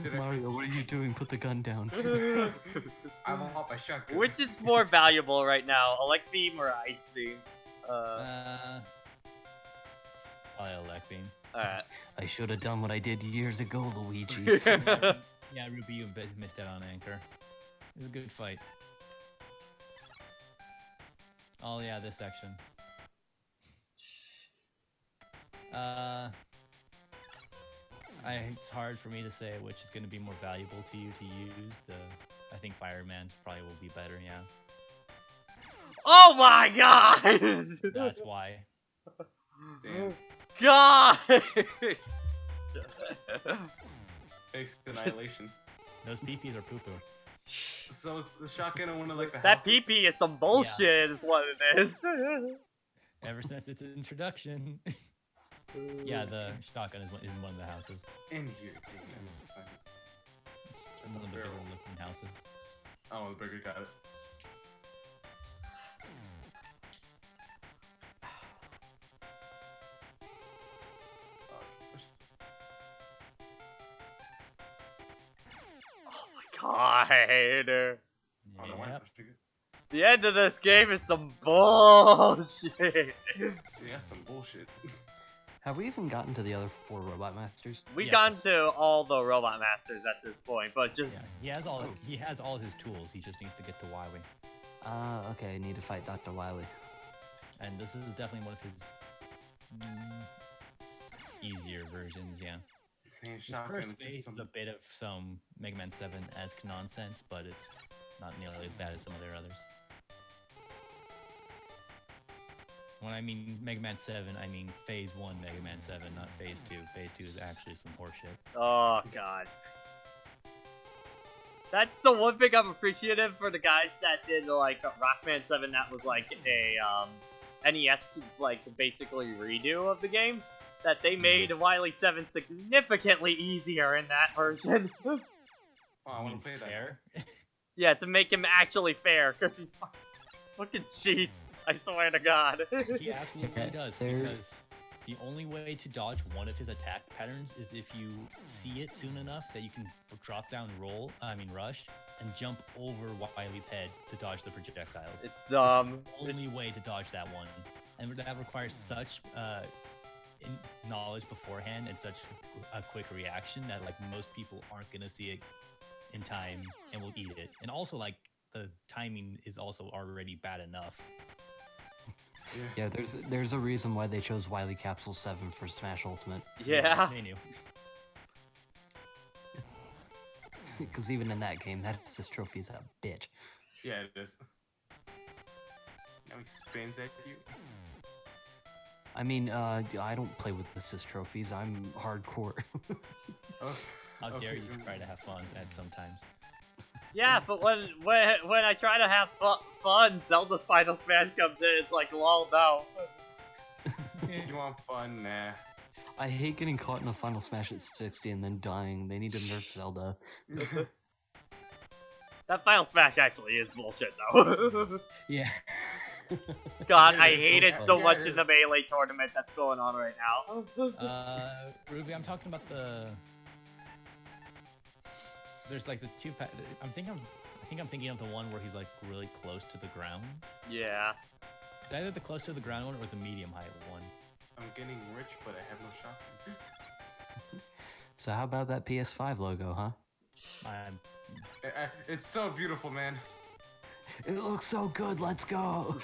there. Mario, what are you doing? Put the gun down. I'm off a shotgun. Which is more valuable right now, Elect Beam or Ice Beam? Probably Elect Beam. Alright. I should have done what I did years ago, Luigi. Yeah, Ruby, you missed out on Anchor. It was a good fight. Oh yeah, this section. It's hard for me to say which is going to be more valuable to you to use. I think Fireman's probably will be better, yeah. Oh my god! That's why. Damn. God! Face annihilation. Those peepees are poo-poo. So the shotgun in one of like the That houses? PP is some bullshit, is what it is. Ever since its introduction. Yeah, the shotgun is in one of the houses. In here. Damn, that was fun. It's one of the bigger looking houses. Oh, the burger got it. God. Oh, no, why Yep. not? The end of this game is some bullshit. See, that's some bullshit. Have we even gotten to the other 4 Robot Masters? We've Yes. gone to all the Robot Masters at this point, but just... Yeah, he has all his tools. He just needs to get to Wily. Okay, I need to fight Dr. Wily. And this is definitely one of his easier versions, yeah. Man, His shotgun first is just phase some- is a bit of some Mega Man 7-esque nonsense, but it's not nearly as bad as some of their others. When I mean Mega Man 7, I mean Phase 1 Mega Man 7, not Phase 2. Phase 2 is actually some horseshit. Oh, God. That's the one thing I'm appreciative for the guys that did, like, Rockman 7 that was, like, a NES, like, basically redo of the game. That they made Wily 7 significantly easier in that version. Oh, I want to play that. Fair. Yeah, to make him actually fair, because he's fucking cheats. I swear to God. He absolutely does, There- because the only way to dodge one of his attack patterns is if you see it soon enough that you can drop down rush, and jump over Wily's head to dodge the projectiles. It's dumb. Only It's- way to dodge that one. And that requires such knowledge beforehand and such a quick reaction that like most people aren't gonna see it in time and will eat it. And also like the timing is also already bad enough. Yeah, there's a reason why they chose Wily Capsule 7 for Smash Ultimate. Yeah. They knew. Because even in that game, that assist trophy is a bitch. Yeah, it is. Now he spins at you. I mean, I don't play with assist trophies. I'm hardcore. Oh, How dare okay, you so- try to have fun at sometimes. Yeah, but when I try to have fun, Zelda's Final Smash comes in, it's like, lol, no. You want fun? Nah. I hate getting caught in a Final Smash at 60 and then dying. They need to nerf Zelda. That Final Smash actually is bullshit, though. Yeah. God, Yeah, I it's so hate it fun. so Yeah, much it in is. the Melee tournament that's going on right now. Ruby, I'm talking about the. There's like the two. I think I'm thinking of the one where he's like really close to the ground. Yeah. It's either the close to the ground one or the medium height one. I'm getting rich, but I have no shotgun. So how about that PS5 logo, huh? It's so beautiful, man. It looks so good. Let's go.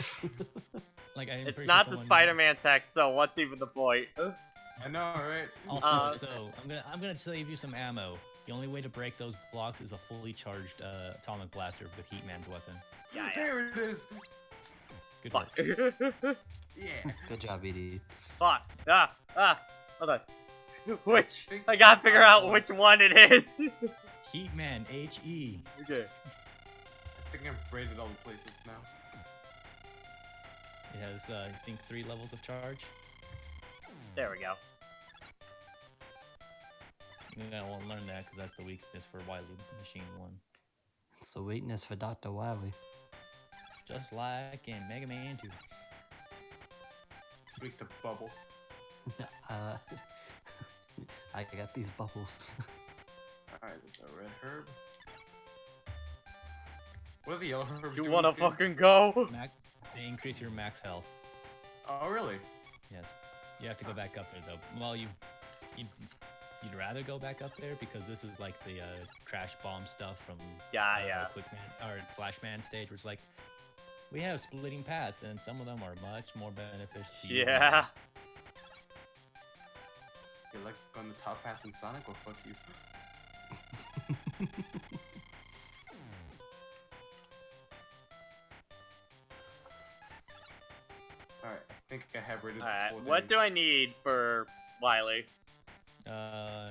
Like I'm It's pretty not sure the someone- Spider-Man text, so what's even the point? I know, right? Also, so I'm gonna save you some ammo. The only way to break those blocks is a fully charged atomic blaster with Heatman's weapon. Yeah, yeah. There it is. Good Fuck. work. Yeah. Good job, ED. Fuck. Hold on. Which? I gotta figure out which one it is. Heatman, H-E. Okay. I think think I've rated all the places now. It has, I think, 3 levels of charge. There we go. I won't learn that because that's the weakness for Wily Machine 1. It's the weakness for Dr. Wily. Just like in Mega Man 2. It's weak to bubbles. I got these bubbles. Alright, there's a red herb. What are the yellow herbs You doing wanna in this game? fucking go? They increase your max health. Oh, really? Yes. You have to go back up there though. Well, you'd rather go back up there because this is like the crash bomb stuff from Yeah. Quick Man or Flash Man stage, where it's like we have splitting paths and some of them are much more beneficial. To you than Yeah. others. You like on the top path in Sonic? Well, fuck you. Alright, I think I have rated this Alright, whole what thing. do I need for Wily? You're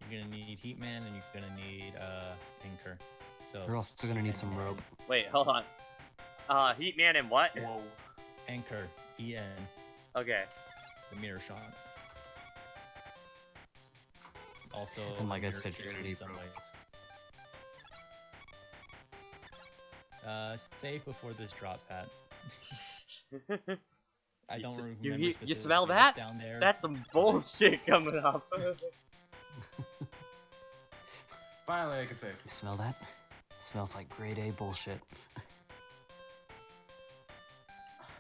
gonna need Heatman and you're gonna need Anchor. So You're also gonna need some rope. Wait, hold on. Heatman and what? Whoa. Anchor, EN, Okay. the mirror shot. Also, And like I mirror said, shield you're gonna in need some rope. ways. Save before this drop, Pat. I You don't s- remember you specifically smell what's that? down there. That's some bullshit coming up. Finally, I can save. You smell that? It smells like grade A bullshit.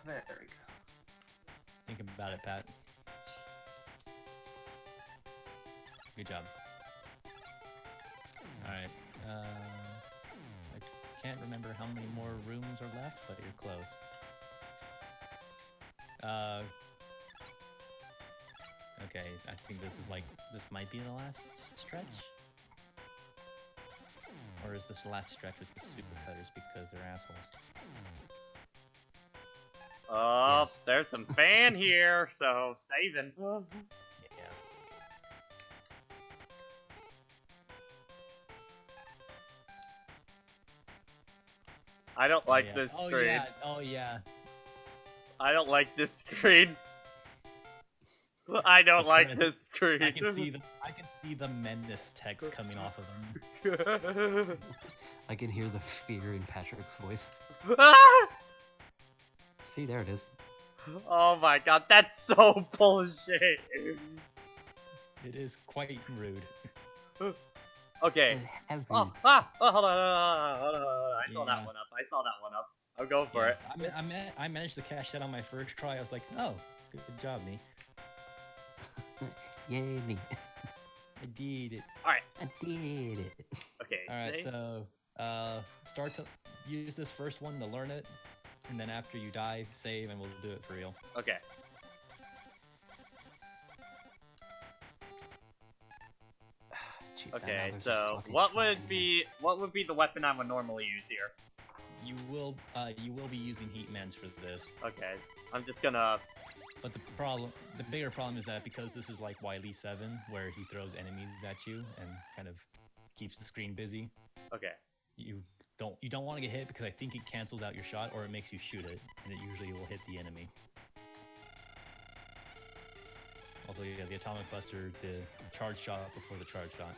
There we go. Think about it, Pat. Good job. Alright, I can't remember how many more rooms are left, but you're close. Okay, I think this might be the last stretch? Or is this the last stretch with the super cutters because they're assholes? Oh, Yes. there's some fan here, so saving. Yeah. I don't like yeah. this Oh screen. yeah, oh yeah. I don't like this screen. I don't like present- this screen. I can see the menace text coming off of them. I can hear the fear in Patrick's voice. See, there it is. Oh my god, that's so bullshit. It is quite rude. Okay. Heavy. Hold on. I saw that Yeah. one up. I'll go for Yeah, it. I managed to cash that on my first try. I was like, oh, good job, me. Yay, me. I did it. Alright. I did it. Okay. Alright, save. so start to use this first one to learn it, and then after you die, save, and we'll do it for real. Okay. Jeez, now Okay, there's a so fucking what fly would in be the weapon I would normally use here? You will be using Heatmans for this, Okay. I'm just gonna but the bigger problem is that because this is like Wily 7, where he throws enemies at you and kind of keeps the screen busy, okay. you don't want to get hit because I think it cancels out your shot or it makes you shoot it, and it usually will hit the enemy. Also, you got the Atomic Buster, the charge shot before the charge shot.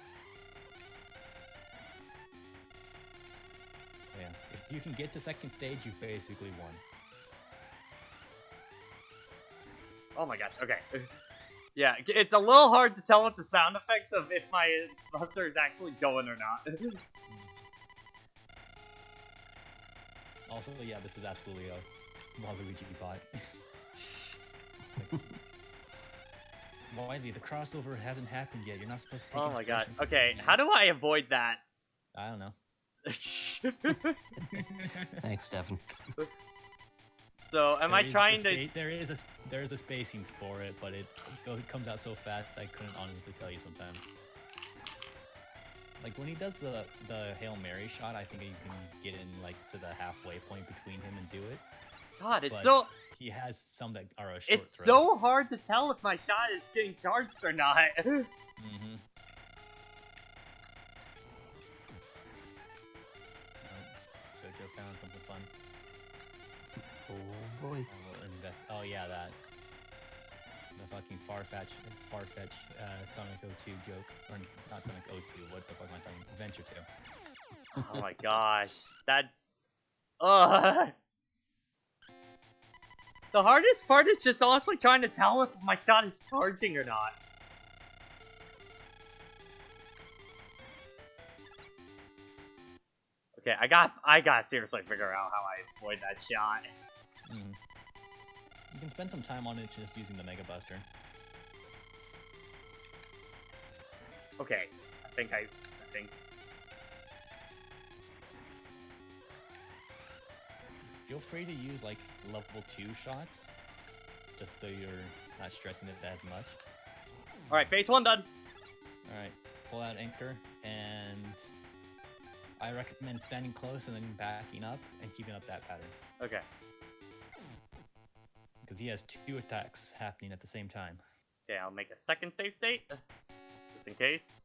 Yeah, if you can get to second stage, you've basically won. Oh my gosh, okay. Yeah, it's a little hard to tell with the sound effects of if my buster is actually going or not. Also, yeah, this is absolutely a Waluigi bot. Wily, the crossover hasn't happened yet. You're not supposed to take Oh my god. inspiration from Okay, Heatman. how do I avoid that? I don't know. Thanks, Stefan. So, am I trying to... There is a spacing for it, but it comes out so fast I couldn't honestly tell you sometimes. Like when he does the Hail Mary shot, I think you can get in like to the halfway point between him and do it. God, it's But so... he has some that are a short It's throw. so hard to tell if my shot is getting charged or not. Mm-hmm. Jojo on something fun. Oh boy. Oh yeah, that. The fucking far-fetched Sonic 02 joke. Or not Sonic 02, what the fuck am I talking? Adventure 2. Oh my gosh. That's... Ugh. The hardest part is just honestly trying to tell if my shot is charging or not. Okay, I gotta seriously figure out how I avoid that shot. Mm. You can spend some time on it just using the Mega Buster. Okay, I think. Feel free to use like level 2 shots, just so you're not stressing it as much. Alright, phase 1 done. Alright, pull out Anchor, and I recommend standing close and then backing up and keeping up that pattern. Okay. Because he has 2 attacks happening at the same time. Okay, I'll make a second save state, just in case.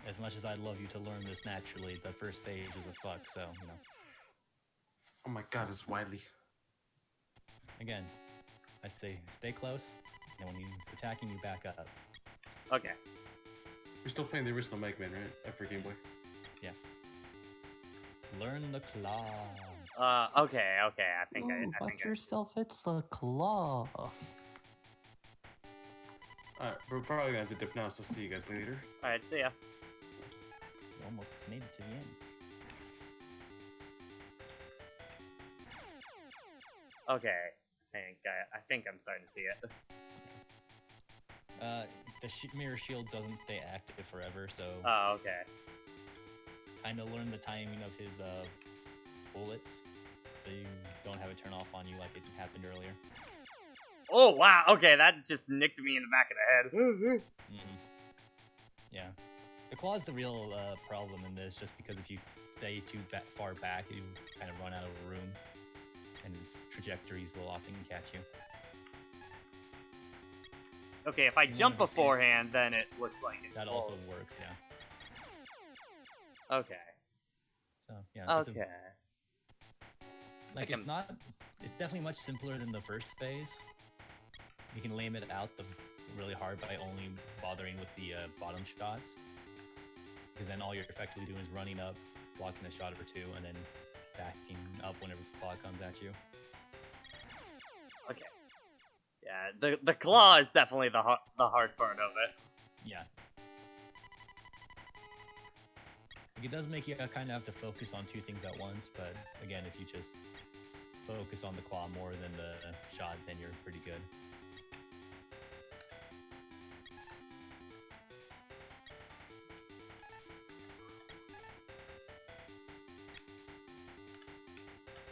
As much as I'd love you to learn this naturally, the first phase is a fuck, so, you know. Oh my god, it's Wily. Again, I say stay close, and when he's attacking, you back up. Okay. We're still playing the original Mega Man, right? For Game Boy. Yeah. Learn the claw. Okay, I think Watch yourself, it's a claw. Alright, we're probably gonna have to dip now, so see you guys later. Alright, see ya. You almost made it to the end. Okay, I think I'm starting to see it. The mirror shield doesn't stay active forever, so Oh, okay. kind of learn the timing of his bullets, so you don't have it turn off on you like it happened earlier. Oh, wow, okay, that just nicked me in the back of the head. Mm-hmm. Yeah. The claw is the real problem in this, just because if you stay too far back, you kind of run out of room, and its trajectories will often catch you. Okay, if I jump beforehand, then it looks like it. That also works, yeah. Okay. So, yeah. Okay. Like, it's definitely much simpler than the first phase. You can lame it out really hard by only bothering with the bottom shots. Because then all you're effectively doing is running up, blocking a shot or two, and then backing up whenever the claw comes at you. Okay. Yeah, the claw is definitely the hard part of it. Yeah. Like, it does make you kind of have to focus on 2 things at once, but again, if you just focus on the claw more than the shot, then you're pretty good.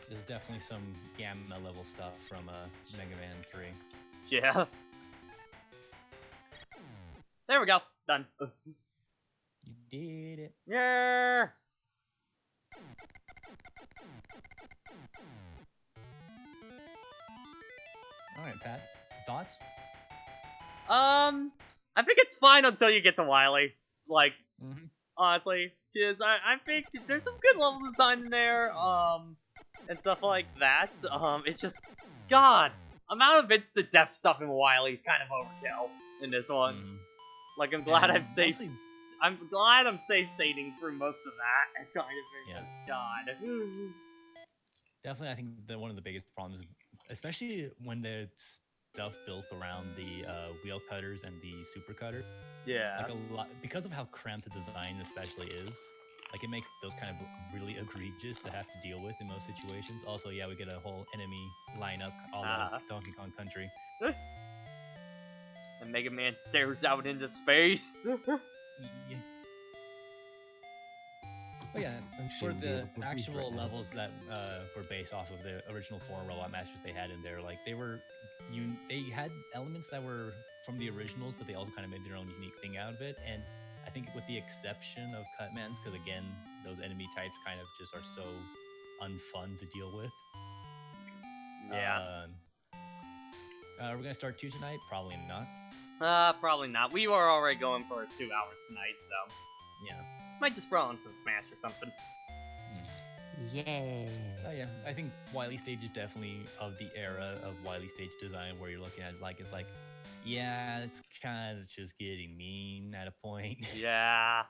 There's definitely some Gamma level stuff from Mega Man 3. Yeah. There we go. Done. You did it. Yeah. Alright, Pat. Thoughts? I think it's fine until you get to Wily. Like, Mm-hmm. honestly, because I think there's some good level design in there, and stuff like that. It's just, God, amount of instant death stuff in Wily is kind of overkill in this one. Mm-hmm. Like, I'm glad And I'm glad I'm safe stating through most of that. And kind of, Yeah. God. Definitely, I think that one of the biggest problems, especially when there's stuff built around the wheel cutters and the super cutter. Yeah. Like a lot, because of how cramped the design especially is, like it makes those kind of really egregious to have to deal with in most situations. Also, yeah, we get a whole enemy lineup all Donkey Kong Country. And Mega Man stares out into space. Yeah. But yeah, for the actual levels that were based off of the original 4 Robot Masters they had in there, like they had elements that were from the originals, but they also kind of made their own unique thing out of it. And I think with the exception of Cutman's, because again, those enemy types kind of just are so unfun to deal with. Yeah. We're gonna start 2 tonight? Probably not. Probably not. We were already going for 2 hours tonight, so. Yeah. Might just throw on some Smash or something. Yeah. Oh yeah, I think Wily stage is definitely of the era of Wily stage design where you're looking at it like it's like, yeah, it's kind of just getting mean at a point. Yeah.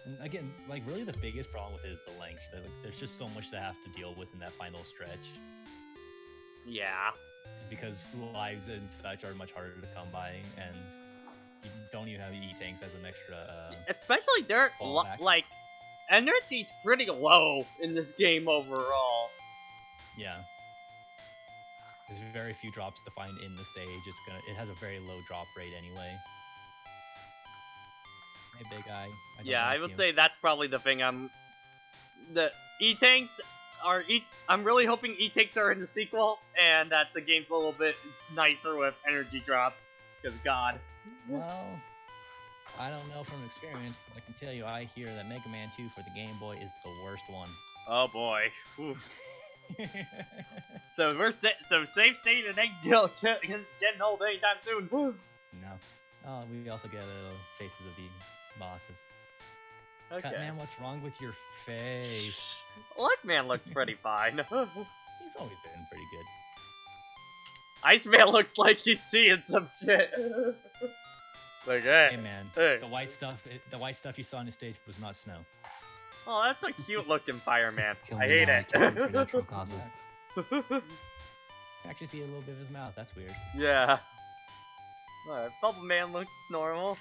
And again, like really the biggest problem with it is the length. Like, there's just so much to have to deal with in that final stretch Yeah. because lives and such are much harder to come by, and you don't even have E tanks as an extra. Especially their Fallback. like energy's pretty low in this game overall. Yeah. There's very few drops to find in the stage. It has a very low drop rate anyway. Hey, big eye. Yeah, I like would you. say that's probably the thing. The E-tanks I'm really hoping E-tanks are in the sequel, and that the game's a little bit nicer with energy drops. Because God. Well, I don't know from experience, but I can tell you, I hear that Mega Man 2 for the Game Boy is the worst one. Oh boy. Oof. So so safe state and ain't getting old anytime soon. No. Oh, we also get faces of the bosses. Okay. Cutman, what's wrong with your face? Luckman looks pretty fine. He's always been pretty good. Iceman looks like he's seeing some shit. Like, hey. Hey man, Hey. the white stuff you saw on the stage was not snow. Oh, that's a cute looking fireman. Kill I me hate now, it. kill me for natural causes. You can actually see a little bit of his mouth. That's weird. Yeah. Alright, Bubble Man looks normal.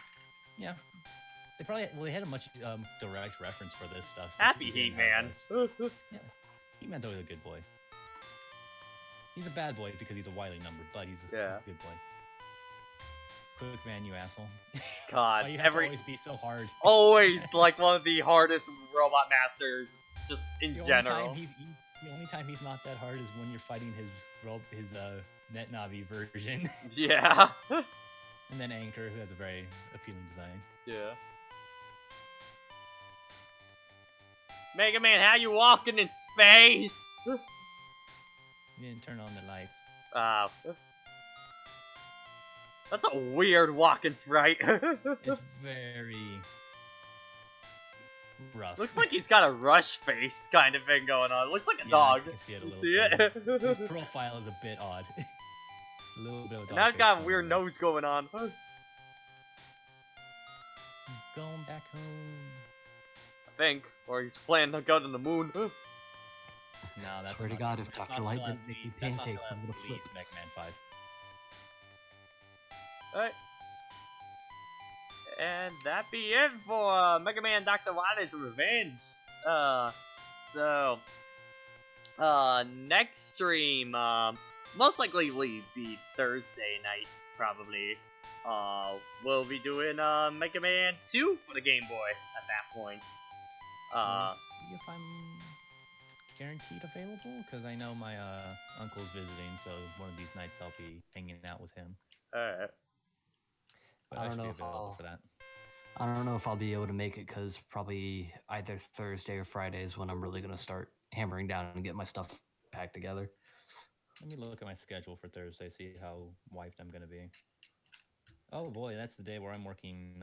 Yeah. They had a much direct reference for this stuff. since Happy we didn't Heat have Man. this. Yeah. He-Man's always a good boy. He's a bad boy because he's a Wily number, but he's a Yeah. good boy. Quick Man, you asshole. God, Why you have to always be so hard? always like one of the hardest robot masters, just in The general. only time he's not that hard is when you're fighting his Net Navi version, Yeah. and then Anchor, who has a very appealing design. Yeah. Mega Man, how you walking in space? You didn't turn on the lights. Wow. That's a weird walking sprite. It's very rough. Looks like he's got a rush face kind of thing going on. Looks like a Yeah, dog. I can see it a little See bit. it? His profile is a bit odd. A little bit of a dog Now he's face got a going weird on. nose going on. Going back home. I think. Or he's planning to go to the moon. No, that's Swear to not God, true. if That's Dr. not Light till didn't make after me that's not pancakes, till I'm gonna after flip. Mega Man 5. Alright. And that be it for Mega Man Dr. Wily's Revenge. Next stream, most likely be Thursday night, probably. We'll be doing, Mega Man 2 for the Game Boy at that point. We'll see if I'm guaranteed available, because I know my uncle's visiting, so one of these nights I'll be hanging out with him. Alright. But I I don't should be know if available I'll- for that. I don't know if I'll be able to make it because probably either Thursday or Friday is when I'm really gonna start hammering down and get my stuff packed together. Let me look at my schedule for Thursday, see how wiped I'm gonna be. Oh boy, that's the day where I'm working